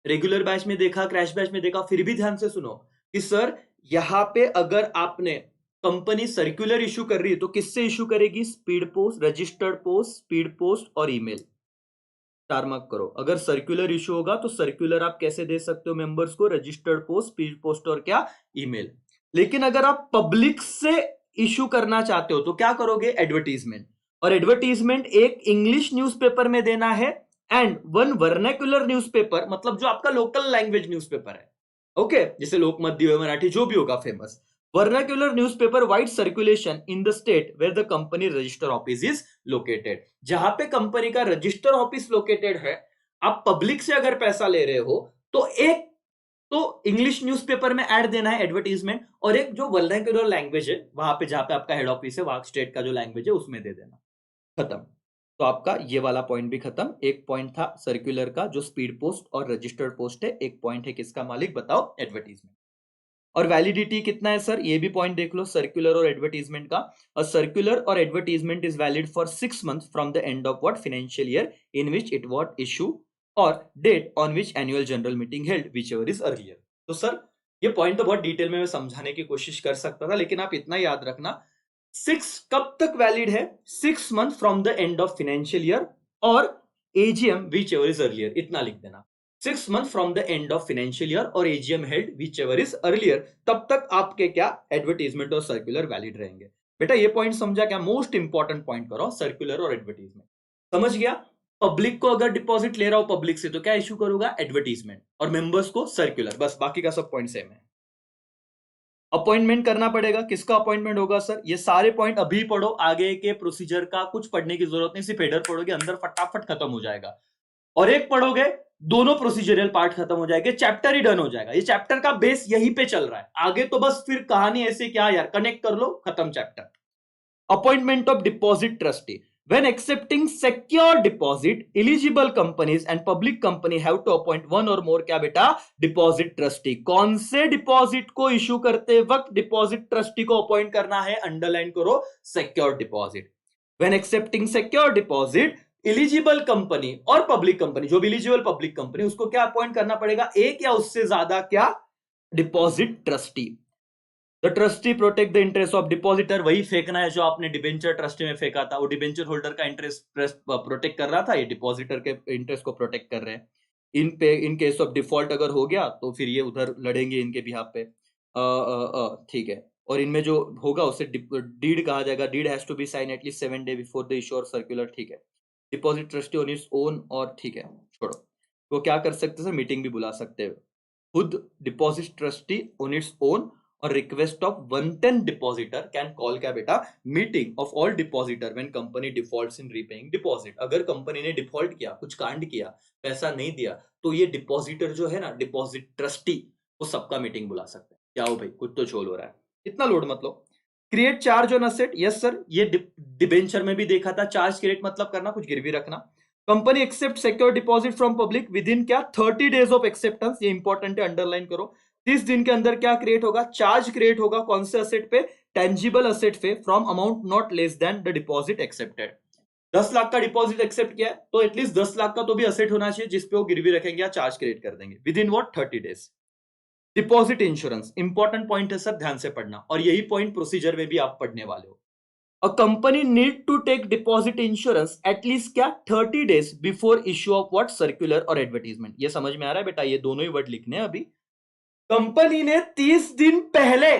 रेगुलर बैच में देखा, क्रैश बैच में देखा, फिर भी ध्यान से सुनो कि सर यहां पे अगर आपने कंपनी सर्कुलर इशू कर रही है तो किससे इशू करेगी? Speed post, registered post, speed post और ईमेल। स्टार मार्क करो। अगर सर्कुलर इशू होगा तो सर्कुलर आप कैसे दे सकते हो मेंबर्स को? रजिस्टर्ड पोस्ट, स्पीड पोस्ट और क्या? ईमेल। लेकिन अगर आप पब्लिक से इशू करना चाहते हो तो क्या करोगे? एडवर्टीजमेंट। और एडवर्टीजमेंट एक इंग्लिश न्यूज़पेपर में देना है एंड वन वर्नाक्युलर न्यूज़पेपर, मतलब जो आपका लोकल लैंग्वेज न्यूज़पेपर है, ओके, जैसे लोकमत, दिव्य मराठी, जो भी होगा famous vernacular newspaper wide circulation in the state where the company register office is located. जहां पे कंपनी का रजिस्टर ऑफिस लोकेटेड है, आप पब्लिक से अगर पैसा ले रहे हो तो एक तो इंग्लिश न्यूज़पेपर में ऐड देना है एडवर्टीजमेंट, और एक जो वर्नाक्युलर लैंग्वेज है वहां पे जहां पे आपका हेड ऑफिस है, वहां स्टेट का जो लैंग्वेज है उसमें दे देना। खत्म। तो आपका ये वाला पॉइंट भी खत्म। एक पॉइंट था सर्कुलर का जो स्पीड पोस्ट और रजिस्टर्ड पोस्ट है, एक पॉइंट है किसका मालिक? बताओ, एडवर्टीजमेंट। और वैलिडिटी कितना है सर? ये भी पॉइंट देख लो सर्कुलर और एडवर्टीजमेंट का। अ सर्कुलर और advertisement is valid for 6 months from the end of what financial year in which it what issue or date on which annual general meeting held whichever is earlier. तो सर ये पॉइंट तो बहुत डिटेल में मैं समझाने की कोशिश कर सकता था, लेकिन आप इतना याद रखना, 6 कब तक वैलिड है? 6 months from the end of financial year or AGM whichever is earlier, इतना लिख देना। 6 months from the end of financial year or AGM held whichever is earlier, तब तक आपके क्या एडवर्टीजमेंट और सर्कुलर वैलिड रहेंगे। बेटा ये पॉइंट समझा क्या? मोस्ट इंपॉर्टेंट पॉइंट करो, सर्कुलर और एडवर्टीजमेंट। समझ गया? पब्लिक को अगर डिपॉजिट ले रहा हूं पब्लिक से तो क्या इशू करूंगा? एडवर्टीजमेंट, और मेंबर्स को सर्कुलर। बस बाकी का सब पॉइंट सेम है। अपॉइंटमेंट करना पड़ेगा। किसका अपॉइंटमेंट होगा सर? ये सारे पॉइंट अभी पढ़ो, आगे के प्रोसीजर का कुछ पढ़ने की जरूरत नहीं, सिर्फ हेडर पढ़ोगे, अंदर फटाफट खत्म हो जाएगा। और एक पढ़ोगे, दोनों प्रोसीजरल पार्ट खत्म हो जाएंगे, चैप्टर ही डन हो जाएगा। ये चैप्टर का बेस यहीं पे चल रहा है, आगे तो बस फिर कहानी ऐसे क्या यार, कनेक्ट कर लो, खत्म chapter. Appointment of deposit trustee. When accepting secure deposit, eligible companies and public company have to appoint one or more क्या बेटा? Deposit trustee. कौन से डिपॉजिट को इशू करते वक्त डिपॉजिट ट्रस्टी को अपॉइंट करना है? अंडरलाइन करो, secure deposit. When accepting secure deposit, eligible company और पब्लिक कंपनी, जो भी एलिजिबल पब्लिक कंपनी, उसको क्या अपॉइंट करना पड़ेगा? एक या उससे ज्यादा क्या? Deposit trustee. The trustee protect the interest of depositor, वही फेंकना है जो आपने डिबेंचर ट्रस्टी में फेंका था। वो डिबेंचर होल्डर का इंटरेस्ट प्रोटेक्ट कर रहा था, ये डिपॉजिटर के इंटरेस्ट को प्रोटेक्ट कर रहे हैं। इन केस ऑफ डिफॉल्ट अगर हो गया तो फिर ये उधर लड़ेंगे इनके बिहाफ पे, ठीक है। और इनमें जो होगा उसे डीड कहा जाएगा। Deed has to be sign at least 7 days before the issue और सर्कुलर, ठीक है। Deposit trustee on its own, और ठीक है, छोड़ो। वो क्या कर सकते हैं? मीटिंग भी बुला सकते हैं खुद। Deposit trustee on its own or request of 110 depositor can call क्या बेटा? Meeting of all depositor when company defaults in repaying deposit. अगर कंपनी ने डिफॉल्ट किया, कुछ कांड किया, पैसा नहीं दिया, तो ये डिपॉजिटर जो है ना, डिपॉजिट ट्रस्टी, वो सबका मीटिंग बुला सकते हैं। क्या हो भाई, कुछ तो छोल हो रहा है, इतना लोड मत लो। Create charge on asset, yes sir, ये डिबेंचर में भी देखा था। चार्ज क्रिएट मतलब करना, कुछ गिरवी रखना। Company accept secure deposit from public within क्या? 30 days ऑफ एक्सेप्टेंस, ये इंपॉर्टेंट है, अंडरलाइन करो। 30 दिन के अंदर क्या क्रिएट होगा? चार्ज क्रिएट होगा। कौन से असेट पे? टेंजिबल असेट पे, from amount not less than the deposit accepted. 10 lakh का डिपॉजिट एक्सेप्ट किया है तो एटलीस्ट 10 लाख का तो भी असेट होना चाहिए जिसपे वो गिरवी रखेंगे या चार्ज क्रिएट कर देंगे with in what? 30 days। Deposit insurance important point है सर, ध्यान से पढ़ना, और यही पॉइंट प्रोसीजर में भी आप पढ़ने वाले हो। A company need to take deposit insurance at least क्या? 30 days before issue of what? Circular और एडवर्टीजमेंट। ये समझ में आ रहा है बेटा? ये दोनों ही वर्ड लिखने हैं अभी। कंपनी ने 30 दिन पहले,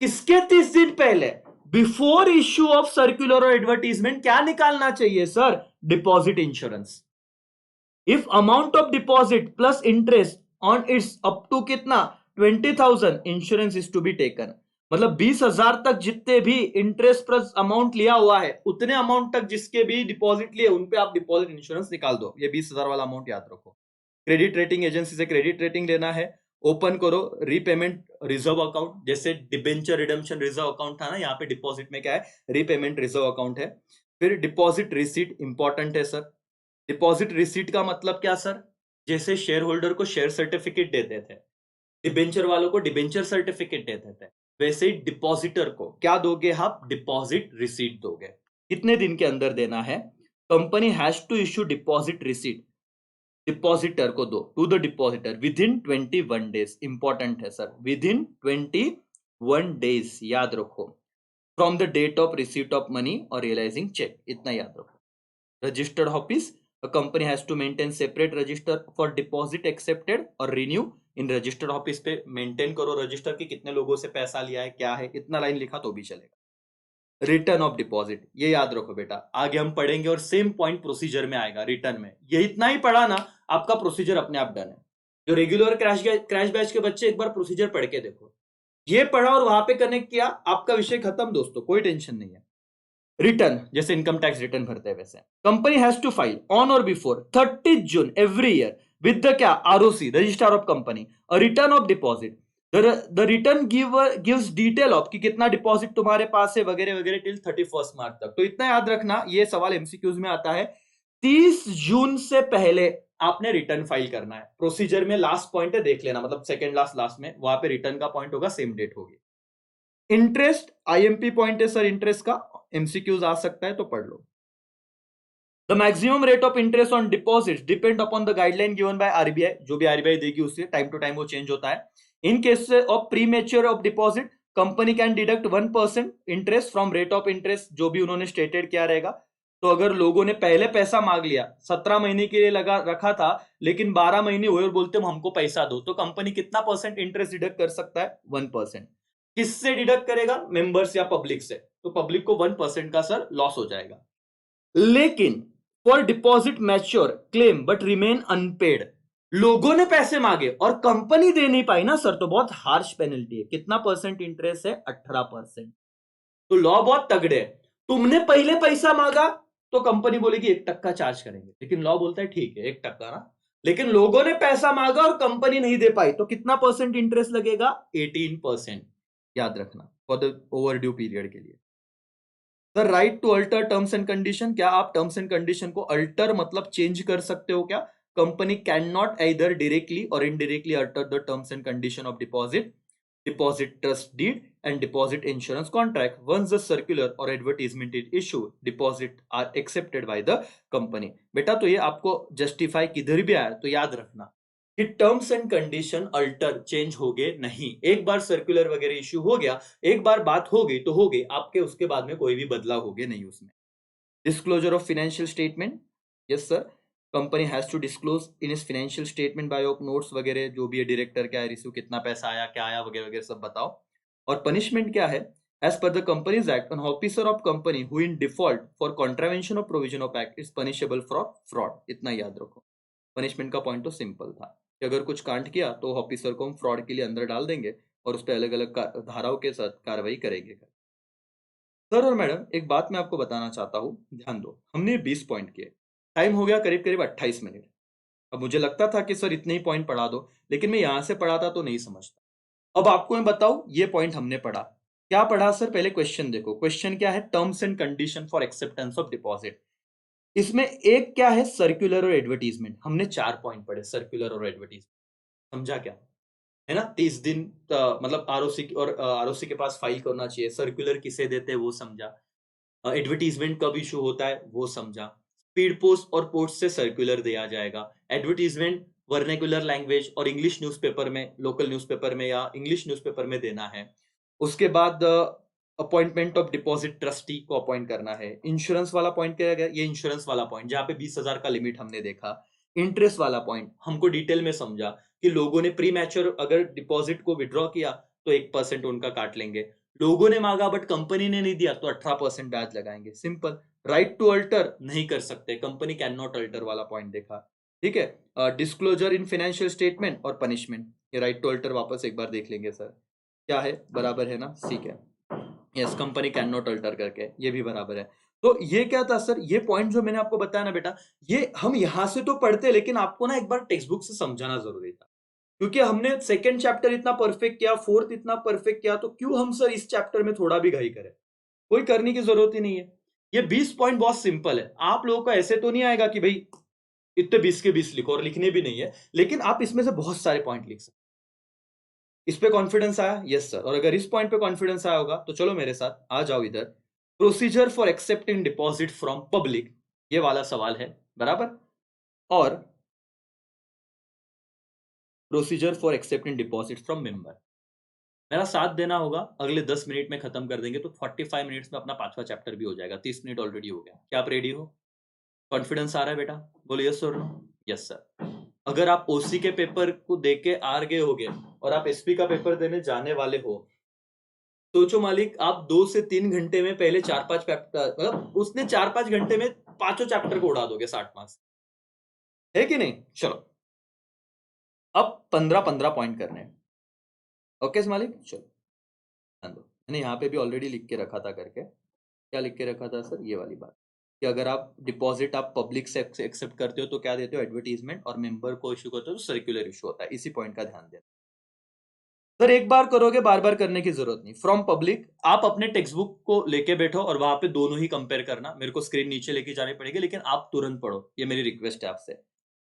किसके 30 दिन पहले? बिफोर इश्यू ऑफ सर्कुलर और एडवर्टीजमेंट क्या निकालना चाहिए sir? Deposit insurance. If amount of deposit plus interest on its up to कितना? 20,000, insurance is to be taken. मतलब 20,000 तक जितने भी इंटरेस्ट प्लस अमाउंट लिया हुआ है, उतने अमाउंट तक जिसके भी डिपॉजिट लिए, उन पे आप डिपॉजिट इंश्योरेंस निकाल दो। ये 20,000 वाला अमाउंट याद रखो। क्रेडिट रेटिंग एजेंसी से क्रेडिट रेटिंग लेना है, ओपन करो रीपेमेंट रिजर्व अकाउंट, जैसे डिबेंचर रिडम्पशन रिजर्व अकाउंट था ना, यहाँ पे डिपॉजिट में क्या है, रीपेमेंट रिजर्व अकाउंट है। फिर डिपॉजिट रिसीट इंपॉर्टेंट है सर। डिपॉजिट रिसीट का मतलब क्या सर, जैसे शेयर होल्डर को शेयर सर्टिफिकेट देते थे, डिबेंचर वालों को डिबेंचर सर्टिफिकेट देते थे, वैसे ही डिपॉजिटर को क्या दोगे आप, डिपॉजिट रिसीट दोगे। कितने दिन के अंदर देना है, company has to issue deposit receipt, depositor को दो, to the depositor within 21 days, important है सर, विद इन 21 डेज, याद रखो, from the date of receipt of money और रियलाइजिंग चेक, इतना याद रखो। Registered office, a company has to maintain separate register for deposit accepted और renew इन रजिस्टर्ड ऑफिस पे मेंटेन करो रजिस्टर की कितने लोगों से पैसा लिया है क्या है, इतना लाइन लिखा तो भी चलेगा। रिटर्न ऑफ डिपॉजिट, ये याद रखो बेटा, आगे हम पढ़ेंगे और सेम पॉइंट प्रोसीजर में आएगा रिटर्न में, ये इतना ही पढ़ा ना आपका प्रोसीजर अपने आप डन है। जो रेगुलर क्रैश बैच के बच्चे एक बार प्रोसीजर पढ़ के देखो, ये पढ़ा और वहां पे कनेक्ट किया, आपका विषय खत्म दोस्तों, कोई टेंशन नहीं है। रिटर्न, जैसे इनकम टैक्स रिटर्न भरते हैं वैसे, company has to file on or before 30 June every year with the क्या, ROC, registrar of company, a return of deposit, the return gives detail of कि कितना डिपॉजिट तुम्हारे पास है वगैरह वगैरह टिल 31 मार्च तक। तो इतना याद रखना, ये सवाल एमसीक्यूज में आता है, 30 जून से पहले आपने रिटर्न फाइल करना है। प्रोसीजर में लास्ट पॉइंट है, देख लेना, मतलब सेकंड लास्ट में, वहां पे रिटर्न का पॉइंट होगा, सेम डेट होगी। इंटरेस्ट आईएमपी पॉइंट है सर, इंटरेस्ट का एमसीक्यूज आ सकता है तो पढ़ लो। The maximum rate of interest on deposit depend upon the guideline given by RBI, जो भी आरबीआई देगी उससे टाइम टू टाइम वो चेंज होता है। In case of premature of deposit, company can deduct 1% interest from rate of interest, जो भी उन्होंने स्टेटेड किया रहेगा। तो अगर लोगों ने पहले पैसा मांग लिया, 17 महीने के लिए लगा रखा था, लेकिन 12 महीने हुए और बोलते हमको पैसा दो, तो कंपनी कितना परसेंट इंटरेस्ट डिडक्ट कर सकता है, 1%। किससे डिडक्ट करेगा, मेंबर्स या पब्लिक से, तो पब्लिक को 1% का सर लॉस हो जाएगा। लेकिन for deposit mature claim but remain unpaid, लोगों ने पैसे मांगे और कंपनी दे नहीं पाई ना सर, तो बहुत हार्श पेनल्टी है। कितना परसेंट इंटरेस्ट है, 18%। तो लॉ बहुत तगड़े है, तुमने पहले पैसा मांगा तो कंपनी बोलेगी 1% चार्ज करेंगे, लेकिन लॉ बोलता है ठीक है 1% ना, लेकिन लोगों ने पैसा मांगा और कंपनी नहीं दे पाई, तो कितना परसेंट इंटरेस्ट लगेगा, 18%, याद रखना, फॉर द ओवरड्यू पीरियड के लिए। Sir right to alter terms and condition, क्या आप टर्म्स एंड कंडीशन को अल्टर मतलब चेंज कर सकते हो क्या, company can not either directly or indirectly alter the terms and condition of deposit, deposit trust deed and deposit insurance contract once the circular or advertisement is issued, deposit are accepted by the company। बेटा तो ये आपको जस्टिफाई किधर भी आया तो याद रखना कि terms and condition alter change हो गए नहीं, एक बार सर्कुलर वगैरह इश्यू हो गया, एक बार बात हो गई तो हो गई, आपके उसके बाद में कोई भी बदलाव हो गए नहीं उसमें। Disclosure of financial statement, yes sir, company has to disclose in its financial statement by of notes वगैरह, जो भी है डायरेक्टर क्या है, रिसीव कितना पैसा आया, क्या आया वगैरह वगैरह सब बताओ। और पनिशमेंट क्या है, as per the companies act on officer of company who in default for contravention of provision of act is punishable for fraud, इतना याद रखो। पनिशमेंट का पॉइंट तो सिंपल था कि अगर कुछ कांड किया तो ऑफिसर को हम फ्रॉड के लिए अंदर डाल देंगे और उस पर अलग अलग धाराओं के साथ कार्रवाई करेंगे। सर और मैडम एक बात मैं आपको बताना चाहता हूँ, ध्यान दो, हमने 20 पॉइंट किए, टाइम हो गया करीब करीब 28 मिनट। अब मुझे लगता था कि सर इतने ही पॉइंट पढ़ा दो, लेकिन मैं यहां से पढ़ाता तो नहीं समझता। अब आपको मैं बताऊं, ये पॉइंट हमने पढ़ा, क्या पढ़ा सर, पहले क्वेश्चन देखो, क्वेश्चन क्या है, terms and condition for acceptance of deposit. इसमें एक क्या है, सर्कुलर और एडवर्टीजमेंट, हमने 4 पॉइंट पढ़े, सर्कुलर और एडवर्टीजमेंट, समझा क्या है ना। 30 दिन मतलब आरओसी और आरओसी के पास फाइल करना चाहिए, सर्कुलर किसे देते हैं वो समझा, एडवर्टीजमेंट कब इशू होता है वो समझा, स्पीड पोस्ट और पोस्ट से सर्कुलर दिया जाएगा, एडवर्टीजमेंट वर्नेकुलर लैंग्वेज और इंग्लिश न्यूज़पेपर में, लोकल न्यूज़पेपर में या इंग्लिश न्यूज़पेपर में देना है। उसके बाद अपॉइंटमेंट ऑफ डिपॉजिट ट्रस्टी को अपॉइंट करना है। इंश्योरेंस वाला पॉइंट क्या है, ये इंश्योरेंस वाला पॉइंट जहां पे 20,000 का लिमिट हमने देखा। इंटरेस्ट वाला पॉइंट हमको डिटेल में समझा कि लोगों ने प्री मैच्योर अगर डिपॉजिट को विड्रॉ किया तो 1% उनका काट लेंगे, लोगों ने मांगा बट कंपनी ने नहीं दिया तो 18% ब्याज लगाएंगे, सिंपल। राइट टू अल्टर नहीं कर सकते, कंपनी कैन नॉट अल्टर वाला पॉइंट देखा, ठीक है। डिस्क्लोजर इन फाइनेंशियल स्टेटमेंट और पनिशमेंट, ये राइट टू अल्टर वापस एक बार देख लेंगे सर, क्या है, बराबर है ना, ठीक है, yes, company can not alter करके ये भी बराबर है। तो ये क्या था सर, ये पॉइंट जो मैंने आपको बताया ना बेटा, ये हम यहां से तो पढ़ते लेकिन आपको ना एक बार टेक्स्ट बुक से समझाना जरूरी था, क्योंकि हमने सेकंड चैप्टर इतना परफेक्ट किया, फोर्थ इतना परफेक्ट किया, तो क्यों हम सर इस चैप्टर में थोड़ा भी घाई करें? कोई करने की जरूरत ही नहीं है। ये 20 पॉइंट बहुत सिंपल है। आप लोगों को ऐसे तो नहीं आएगा कि भाई इतने 20 के 20 लिखो, और लिखने भी नहीं है, लेकिन आप इसमें से बहुत सारे पॉइंट लिख सकते। इस पे कॉन्फिडेंस आया? Yes sir. और अगर इस पॉइंट पे कॉन्फिडेंस आया होगा तो चलो मेरे साथ आ जाओ इधर। Procedure for accepting deposit from public, ये वाला सवाल है, बराबर। और procedure for accepting deposit from member. मेरा साथ देना होगा, अगले 10 मिनट में खत्म कर देंगे, तो 45 मिनट्स में अपना 5वां चैप्टर भी हो जाएगा। 30 मिनट ऑलरेडी हो गया। क्या आप रेडी हो? कॉन्फिडेंस आ रहा है बेटा? बोलो yes or no. Yes sir. अगर आप ओसी के पेपर को देके आर गए होगे और आप एसपी का पेपर देने जाने वाले हो, सोचो मालिक, आप 2 से 3 घंटे में पहले 4-5 चैप्टर, मतलब उसने 4-5 घंटे में 5 चैप्टर को उड़ा दोगे 60 मार्क्स, है कि नहीं? चलो, अब 15-15 पॉइंट करने हैं। ओके मालिक, चलो ध्यान दो। मैंने यहाँ पे भी ऑलरेडी लिख के रखा था करके। क्या लिख के रखा था सर? ये वाली बात कि अगर आप डिपॉजिट आप पब्लिक से एक्सेप्ट करते हो तो क्या देते हो? एडवर्टीजमेंट। और मेंबर को इशू करते हो तो सर्कुलर इशू होता है। इसी पॉइंट का ध्यान देना सर। एक बार करोगे, बार बार करने की जरूरत नहीं। फ्रॉम पब्लिक आप अपने टेक्स्ट बुक को लेके बैठो और वहां पे दोनों ही कंपेयर करना। मेरे को स्क्रीन नीचे लेके जानी पड़ेगी, लेकिन आप तुरंत पढ़ो, ये मेरी रिक्वेस्ट है आपसे।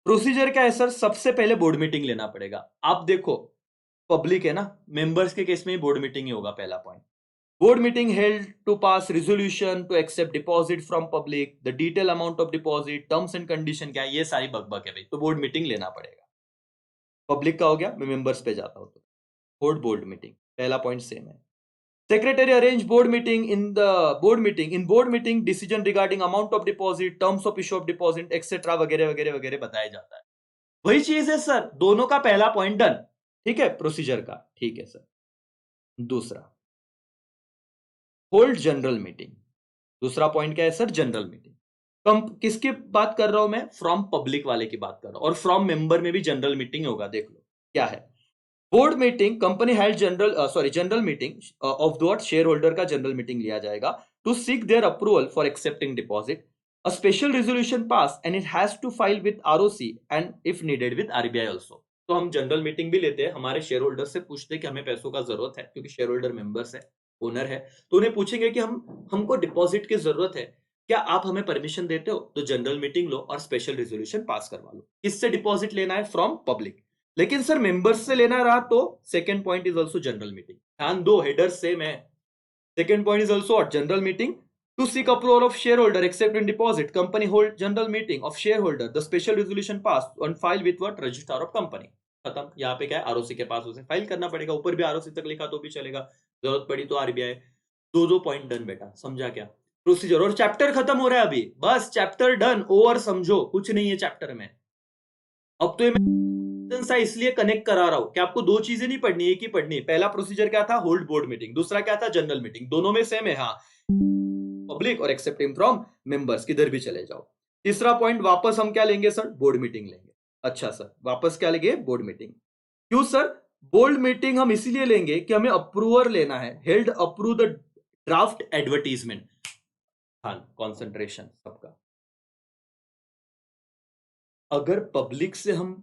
प्रोसीजर क्या है सर? सबसे पहले बोर्ड मीटिंग लेना पड़ेगा। आप देखो, पब्लिक है ना, मेंबर्स के केस में बोर्ड मीटिंग ही होगा। पहला point, board meeting held to pass resolution to accept deposit from public, the detail amount of deposit, terms and condition क्या है, ये सारी बकबक है भाई, तो बोर्ड मीटिंग लेना पड़ेगा। पब्लिक का हो गया, मैं मेंबर्स पे जाता हूं। तो बोर्ड मीटिंग पहला पॉइंट सेम है। Secretary arrange board meeting. In board meeting decision regarding amount of deposit, terms of issue of deposit etcetera वगैरह वगैरह वगैरह बताया जाता है। वही चीज है सर, दोनों का पहला पॉइंट डन। ठीक है, प्रोसीजर का ठीक है सर। दूसरा, होल्ड जनरल मीटिंग। दूसरा पॉइंट क्या है सर? General meeting. किसकी बात कर रहा हूं मैं? फ्रॉम पब्लिक वाले की बात कर रहा हूं। और फ्रॉम मेंबर में भी जनरल मीटिंग होगा। देख लो क्या है। Board meeting, company held general meeting of the share holder का जनरल मीटिंग लिया जाएगा to seek their approval for accepting deposit. A special resolution pass and it has to file with ROC and if needed with RBI also. तो हम जनरल मीटिंग भी लेते हैं, हमारे शेयर होल्डर से पूछते हैं कि हमें पैसों का जरूरत है, क्योंकि शेयर होल्डर मेंबर्स है, ओनर है, तो उन्हें पूछेंगे कि हमको डिपॉजिट की जरूरत है, क्या आप हमें परमिशन देते हो? तो जनरल मीटिंग लो और स्पेशल रेजोल्यूशन पास करवा लो। किससे डिपॉजिट लेना है? From public. लेकिन सर मेंबर्स से लेना रहा तो second point is also general meeting. ध्यान दो, हेडर सेम है। Second point is also general meeting to seek approval of share holder accepting deposit, company hold general meeting of share holder, the special resolution pass on file with what? Registrar of company. खत्म। यहाँ पे क्या है? आरओसी के पास उसे फाइल करना पड़ेगा। ऊपर भी आरओसी तक लिखा तो भी चलेगा, जरूरत पड़ी तो आरबीआई। दो दो पॉइंट डन बेटा, समझा क्या? प्रोसीजर। और चैप्टर खत्म हो रहा है अभी, बस चैप्टर डन, ओवर, समझो कुछ नहीं है चैप्टर में। अब तो ये मैं इसलिए कनेक्ट करा रहा हूं कि आपको दो चीजें नहीं पढ़नी, एक ही पढ़नी। पहला प्रोसीजर क्या था? Hold board meeting. दूसरा क्या था? General meeting. दोनों में सेम है, हाँ, पब्लिक और एक्सेप्टिंग फ्रॉम मेंबर्स, किधर भी चले जाओ। तीसरा पॉइंट, वापस हम क्या लेंगे सर? बोर्ड मीटिंग लेंगे। अच्छा सर, वापस क्या लेंगे? Board meeting. क्यों सर? बोर्ड मीटिंग हम इसीलिए लेंगे कि हमें अप्रूवर लेना है। Held approve the draft advertisement. हाँ, कॉन्सेंट्रेशन सबका। अगर पब्लिक से हम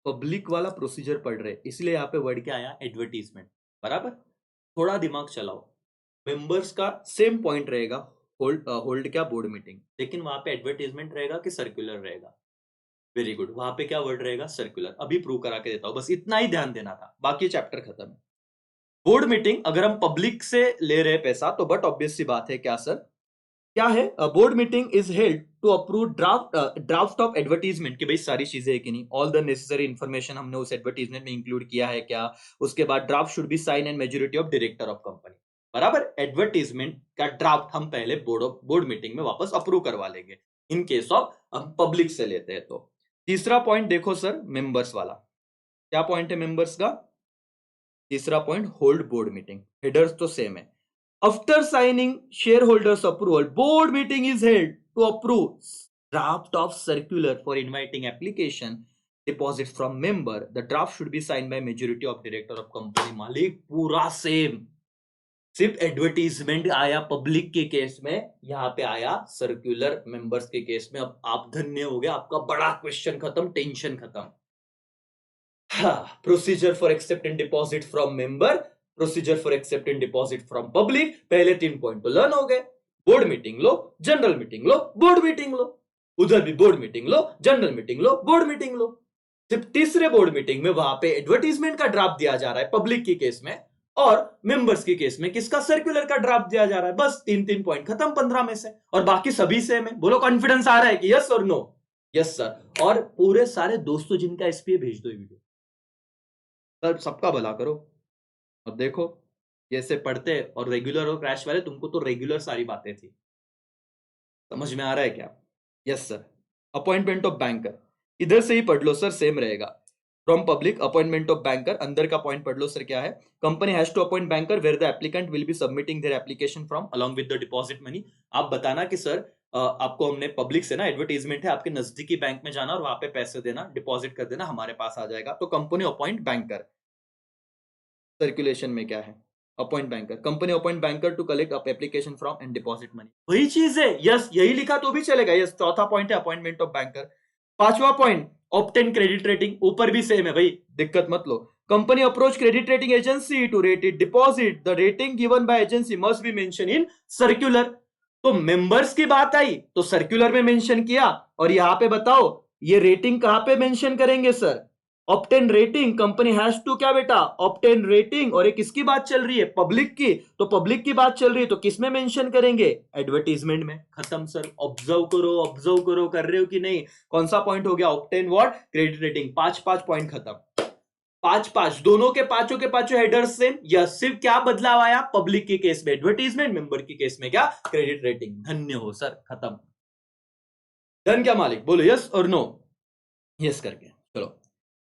पब्लिक वाला प्रोसीजर पढ़ रहे, इसलिए यहां पे वर्ड क्या आया? एडवर्टीजमेंट। बराबर। थोड़ा दिमाग चलाओ। मेंबर्स का सेम पॉइंट रहेगा, होल्ड क्या? Board meeting. लेकिन वहां पे एडवर्टीजमेंट रहेगा कि सर्कुलर रहेगा? वेरी गुड, वहां पे क्या वर्ड रहेगा? सर्कुलर। अभी प्रूव करा के देता हूं, बस इतना ही ध्यान देना था, बाकी चैप्टर खत्म है। बोर्ड मीटिंग अगर हम पब्लिक से ले रहे पैसा तो बट ऑब्वियस सी बात है, क्या सर? क्या है? Board meeting is held to approve draft of advertisement, कि भाई सारी चीजें है कि नहीं, ऑल द नेसेसरी इंफॉर्मेशन हमने उस एडवर्टीजमेंट में इंक्लूड किया है क्या। उसके बाद draft should be sign and majority of director of company. बराबर। एडवर्टीजमेंट का ड्राफ्ट हम पहले बोर्ड मीटिंग में वापस अप्रूव करवा लेंगे, इन केस ऑफ हम पब्लिक से लेते हैं तो। तीसरा पॉइंट देखो सर, मेंबर्स वाला। क्या पॉइंट है मेंबर्स का? तीसरा point, hold board meeting. Headers तो सेम है। After signing shareholders approval, board meeting is held to approve draft of circular for inviting application deposit from member. The draft should be signed by majority of director of company. मालिक पूरा सेम, सिर्फ एडवर्टीजमेंट आया पब्लिक के केस में, यहां पे आया सर्कुलर मेंबर्स के केस में। अब आप धन्य हो गए, आपका बड़ा क्वेश्चन खत्म, टेंशन खत्म। हाँ, procedure for accepting deposit from member, procedure for accepting deposit from public, पहले 3 पॉइंट तो लर्न हो गए। बोर्ड मीटिंग लो, जनरल मीटिंग लो, बोर्ड मीटिंग लो, उधर भी बोर्ड मीटिंग लो, जनरल मीटिंग लो, बोर्ड मीटिंग लो। सिर्फ तीसरे बोर्ड मीटिंग में वहां पे एडवर्टीजमेंट का ड्राफ्ट दिया जा रहा है पब्लिक की केस में, और मेंबर्स की केस में किसका, सर्कुलर का ड्राफ्ट दिया जा रहा है। बस 3 पॉइंट खत्म 15 में से, और बाकी सभी सेम है। बोलो कॉन्फिडेंस आ रहा है कि yes or no? Yes sir. और पूरे सारे दोस्तों जिनका एसपीए भेज दो ये वीडियो, सर सबका भला करो। और देखो ये से पढ़ते और रेगुलर और क्रैश वाले, तुमको तो रेगुलर सारी बातें थी। समझ में आ रहा है क्या? Yes sir. Appointment of banker इधर से ही पढ़ लो सर, सेम रहेगा। From public, appointment of banker, अंदर का पॉइंट पढ़ लो सर क्या है। Company has to appoint banker where the applicant will be submitting their application from along with the deposit money. आप बताना कि सर आपको हमने पब्लिक से ना एडवर्टीजमेंट है, आपके नजदीकी बैंक में जाना और वहां पे पैसे देना, डिपॉजिट कर देना, हमारे पास आ जाएगा। तो कंपनी अपॉइंट बैंकर। सर्कुलेशन में क्या है? Appoint banker, company appoint banker to collect up application from and deposit money. वही चीज है, यस यही लिखा तो भी चलेगा। यस, चौथा पॉइंट है अपॉइंटमेंट ऑफ बैंकर। पांचवा पॉइंट ऑब्टेन क्रेडिट रेटिंग, ऊपर भी सेम है भाई, दिक्कत मत लो। Company approach credit rating agency to rate it deposit, the rating given by agency must be mention in circular. तो मेंबर्स की बात आई तो सर्कुलर में मेंशन किया, और यहां पे बताओ ये रेटिंग कहां पे मेंशन करेंगे sir? Obtain rating, company has to क्या बेटा, ऑब्टेन रेटिंग। और ये किसकी बात चल रही है? पब्लिक की। तो पब्लिक की बात चल रही है तो किस में मेंशन करेंगे? एडवर्टीजमेंट में। खत्म सर। ऑब्जर्व करो, ऑब्जर्व करो, कर रहे हो कि नहीं? कौन सा पॉइंट हो गया? Obtain what? Credit rating. 5 point खत्म। 5 दोनों के पांचों हेडर्स सेम। या सिर्फ क्या बदलाव आया? पब्लिक के केस में एडवर्टीजमेंट, मेंबर की केस में क्या? Credit rating. धन्य हो सर, खत्म। डन क्या मालिक? बोलो यस और नो। यस करके चलो।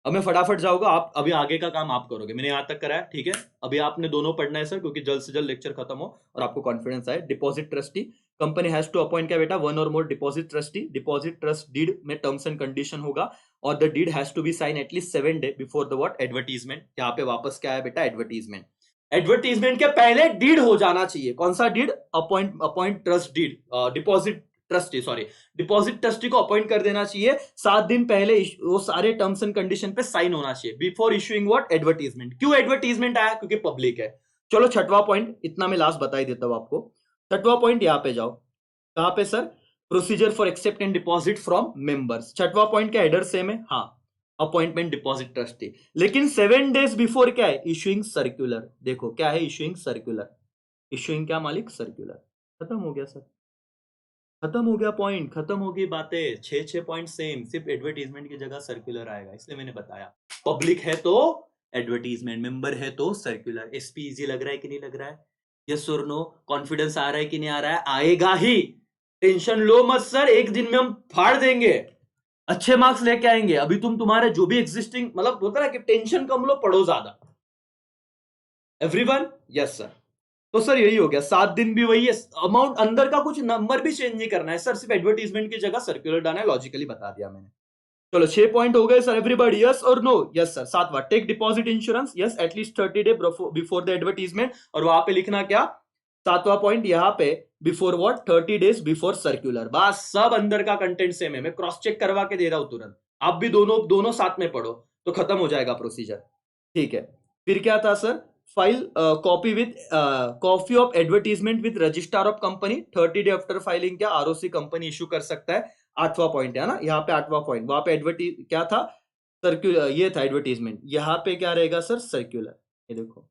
अब मैं फटाफट जाऊंगा, आप अभी आगे का काम आप करोगे। मैंने यहां तक कराया, ठीक है। अभी आपने दोनों पढ़ना है सर, क्योंकि जल्द से जल्द लेक्चर खत्म हो और आपको कॉन्फिडेंस आए। Deposit trustee, company has to appoint क्या बेटा? 1 or more deposit trustee. Deposit trust deed में टर्म्स एंड कंडीशन होगा, और the deed has to be sign at least 7 day before the what? Advertisement. यहाँ पे वापस क्या है बेटा? एडवर्टीजमेंट। एडवर्टीजमेंट के पहले डीड हो जाना चाहिए। कौन सा deed? Appoint trust deed, deposit trustee, sorry, deposit trustee को अपॉइंट कर देना चाहिए 7 दिन पहले। वो सारे टर्म्स एंड कंडीशन पे साइन होना चाहिए बिफोर इशूइंग व्हाट? एडवर्टीजमेंट। क्यों एडवर्टीजमेंट आया? क्योंकि पब्लिक है। चलो छठवां पॉइंट, इतना मैं लास्ट बता ही देता हूं आपको। छठवां पॉइंट यहां पे जाओ। कहां पे sir? Procedure for accept and deposit from members. छठवां पॉइंट क्या हेडर सेम है? हाँ, अपॉइंटमेंट डिपॉजिट ट्रस्टी। लेकिन 7 डेज बिफोर क्या है? Issuing circular. देखो क्या है? Issuing circular. इशूइंग क्या मालिक? सर्कुलर। खत्म हो गया सर, खत्म हो गया पॉइंट, खत्म हो गई बातें। 6 पॉइंट सेम, सिर्फ एडवर्टीजमेंट की जगह सर्कुलर आएगा, इसलिए मैंने बताया। पब्लिक है तो एडवर्टीजमेंट, मेंबर है तो सर्कुलर। एसपी इजी लग रहा है कि नहीं लग रहा है? Yes or no? कॉन्फिडेंस आ रहा है कि नहीं आ रहा है? आएगा ही, टेंशन लो मत सर, एक दिन में हम फाड़ देंगे, अच्छे मार्क्स लेके आएंगे। अभी तुम्हारे जो भी एग्जिस्टिंग, मतलब होता है ना कि टेंशन कम लो, पढ़ो ज्यादा। एवरीवन? Yes sir. तो सर यही हो गया, 7 दिन भी वही है, अमाउंट अंदर का कुछ नंबर भी चेंज नहीं करना है सर, सिर्फ एडवर्टीजमेंट की जगह सर्कुलर डालना है। लॉजिकली बता दिया मैंने। चलो 6 पॉइंट हो गए sir. Everybody yes or no? Yes sir. 7वां, take deposit insurance. Yes, at least 30 day before the advertisement. और वहां पे लिखना क्या? 7वां पॉइंट यहाँ पे, before what? 30 days before circular. बस सब अंदर का कंटेंट सेम है, मैं क्रॉस चेक करवा के दे रहा हूं तुरंत। आप भी दोनों दोनों साथ में पढ़ो तो खत्म हो जाएगा प्रोसीजर, ठीक है। फिर क्या था sir? File copy with copy of advertisement with registrar of company. 30 day after filing क्या आरओसी कंपनी इशू कर सकता है। 8वां पॉइंट है ना, यहाँ पे 8वां पॉइंट। वहां पे एडवर्टीज क्या था? सर्कुलर, ये था एडवर्टीजमेंट। यहाँ पे क्या रहेगा सर? सर्कुलर। ये देखो,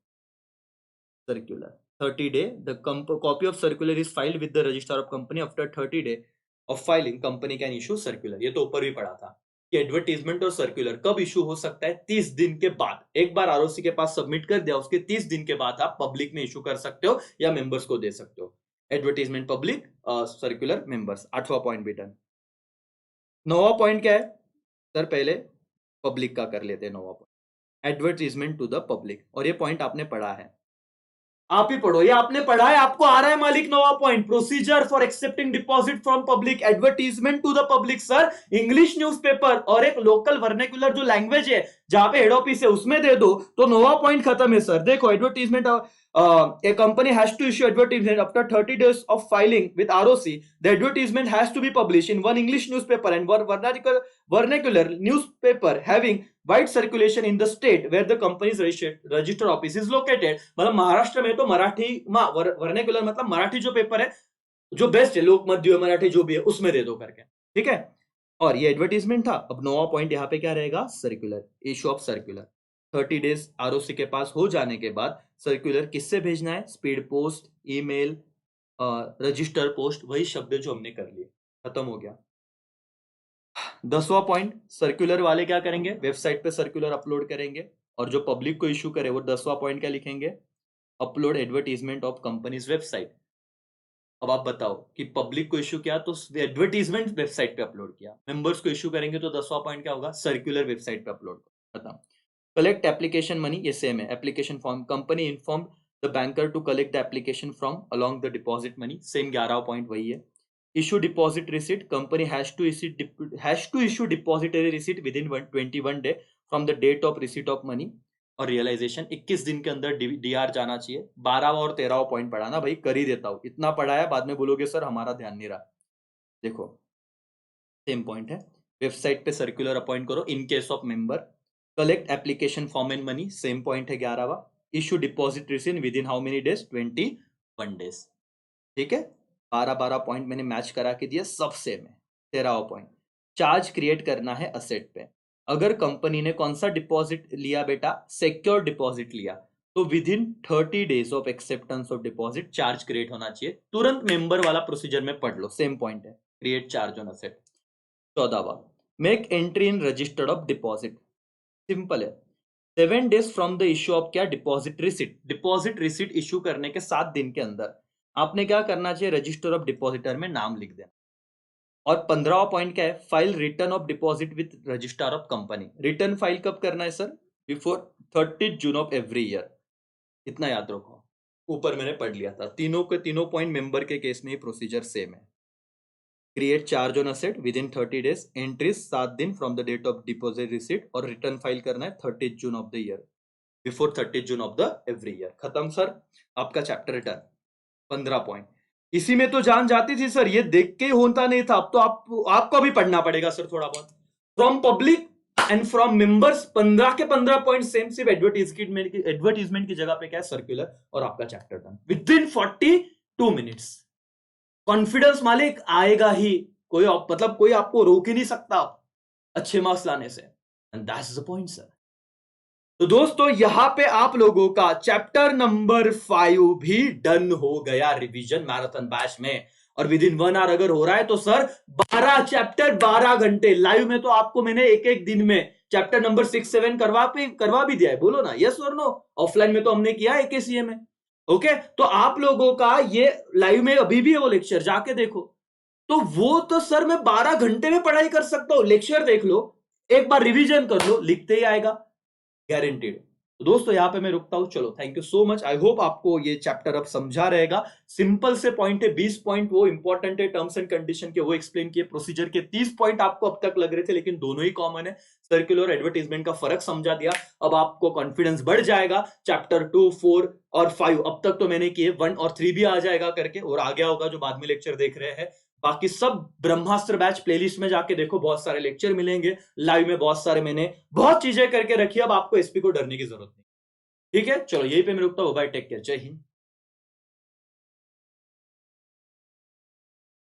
circular 30 day, the copy of circular is filed with the registrar of company after 30 day of filing company can issue circular. ये तो ऊपर भी पढ़ा था कि एडवर्टीजमेंट और सर्कुलर कब इशू हो सकता है? 30 दिन के बाद। एक बार आरओसी के पास सबमिट कर दिया, उसके 30 दिन के बाद आप पब्लिक में इशू कर सकते हो या मेंबर्स को दे सकते हो। Advertisement public, circular members. 8वां पॉइंट भी डन। 9वां पॉइंट क्या है सर? पहले पब्लिक का कर लेते हैं। 9वां point, advertisement to the public. और ये पॉइंट आपने पढ़ा है, आप ही पढ़ो, ये आपने पढ़ा है, आपको आ रहा है मालिक। 9वां point, procedure for accepting deposit from public, advertisement to the public. Sir English newspaper और एक लोकल वर्नेकुलर जो लैंग्वेज है जहां पे हेड ऑफिस है उसमें दे दो तो 9वां पॉइंट खत्म है सर। देखो, advertisement, a company has to issue advertisement after 30 days of filing with ROC. The advertisement has to be published in one English newspaper and one vernacular newspaper having wide circulation in the state where the companies register office is located, मतलब महाराष्ट्र में तो मराठी वर्नेकुलर मतलब मराठी जो पेपर है जो बेस्ट है, लोकमत मराठी जो भी है उसमें दे दो करके, ठीक है। और ये एडवर्टीजमेंट था। अब नोवा पॉइंट यहाँ पे क्या रहेगा, circular, issue of circular. 30 days ROC के पास हो जाने के बाद सर्कुलर किससे भेजना है, speed post, email, register post, वही शब्द जो हमने कर लिए, खत्म हो गया। 10वां पॉइंट, सर्कुलर वाले क्या करेंगे, वेबसाइट पे सर्कुलर अपलोड करेंगे, और जो पब्लिक को इशू करे वो 10वां पॉइंट क्या लिखेंगे, upload advertisement of companies website. अब आप बताओ कि पब्लिक को इशू किया तो एडवर्टीजमेंट वेबसाइट पे अपलोड किया, मेंबर्स को इशू करेंगे तो 10वां पॉइंट क्या होगा, सर्कुलर वेबसाइट पे अपलोड खत्म। कलेक्ट एप्लीकेशन मनी, ये सेम है, application form, company inform the banker to collect the application from along the deposit money, same 11 point वही है। Issue deposit receipt, company has to issue depository receipt within 21 day from the date of receipt of money, और रियलाइजेशन 21 दिन के अंदर डीआर जाना चाहिए। 12वां और 13वां पॉइंट पढ़ा ना भाई, कर ही देता हूं, इतना पढ़ाया, बाद में बोलोगे सर हमारा ध्यान नहीं रहा। देखो सेम पॉइंट है, वेबसाइट पे सर्कुलर अपॉइंट करो in case of member, collect application form and money, same point है 11वां, issue deposit receipt within how many days, 21 days, ठीक है। 12 पॉइंट मैंने मैच करा के दिया, सब सेम है। 13वां पॉइंट, चार्ज क्रिएट करना है असेट पे। अगर कंपनी ने कौन सा डिपॉजिट लिया बेटा, सिक्योर डिपॉजिट लिया, तो within 30 days of acceptance of deposit charge create होना चाहिए। तुरंत मेंबर वाला प्रोसीजर में पढ़ लो, सेम पॉइंट है, क्रिएट चार्ज ऑन असेट। 14वां, make entry in registered of deposit, simple है। 7 days from the issue of क्या, deposit receipt, deposit receipt issue करने के 7 दिन के अंदर आपने क्या करना चाहिए, रजिस्टर ऑफ डिपॉजिटर में नाम लिख देना। और 15वां पॉइंट क्या है, file return of deposit with registrar of company. Return file कब करना है sir, before 30 June of every year, इतना याद रखो, ऊपर मैंने पढ़ लिया था। तीनों के तीनों पॉइंट मेंबर के केस में प्रोसीजर सेम है। Create charge on asset within 30 days, entries 7 दिन from the date of deposit receipt, और रिटर्न फाइल करना है 30 June of the year, before 30 June of the every year. खत्म सर, आपका चैप्टर रिटर्न। 15 पॉइंट, इसी में तो जान जाती थी सर, ये देख के होता नहीं था, अब तो आपको भी पढ़ना पड़ेगा सर थोड़ा बहुत। From public and from members, 15 के 15 पॉइंट सेम, सिर्फ एडवर्टीजमेंट की जगह पे क्या है, सर्कुलर, और आपका chapter done with in 42 minutes. Confidence मालिक आएगा ही, कोई मतलब कोई आपको रोक ही नहीं सकता अच्छे मार्क्स लाने से, and that's the point sir. तो दोस्तों यहां पे आप लोगों का चैप्टर नंबर 5 भी डन हो गया रिवीजन मैराथन बैच में, और विद इन 1 आवर अगर हो रहा है तो सर 12 चैप्टर 12 घंटे लाइव में, तो आपको मैंने एक दिन में चैप्टर नंबर 6-7 करवा भी दिया है, बोलो ना यस और नो। ऑफलाइन में तो हमने किया है AKCA में, ओके। तो आप लोगों का ये लाइव में अभी भी है वो लेक्चर, जाके देखो। तो वो तो सर मैं 12 घंटे में पढ़ाई कर सकता हूं, लेक्चर देख लो, एक बार रिवीजन कर लो, लिखते ही आएगा, गारंटीड। तो दोस्तों यहां पे मैं रुकता हूं, चलो thank you so much. I hope आपको ये चैप्टर अब समझा रहेगा। सिंपल से पॉइंट है, 20 पॉइंट वो इंपॉर्टेंट है टर्म्स एंड कंडीशन के, वो एक्सप्लेन किए। प्रोसीजर के 30 पॉइंट आपको अब तक लग रहे थे, लेकिन दोनों ही कॉमन है, सर्कुलर और एडवर्टीजमेंट का फर्क समझा दिया। अब आपको कॉन्फिडेंस बढ़ जाएगा, चैप्टर 2, 4 और 5 अब तक तो मैंने किए, 1 और 3 भी आ जाएगा करके, और आ गया होगा जो बाद में लेक्चर देख रहे हैं। बाकी सब ब्रह्मास्त्र बैच प्लेलिस्ट में जाके देखो, बहुत सारे लेक्चर मिलेंगे, लाइव में बहुत सारे मैंने बहुत चीजें करके रखी, अब आपको एसपी को डरने की जरूरत नहीं, ठीक है। चलो यहीं पे मैं रुकता हूं, बाय, टेक केयर, जय हिंद।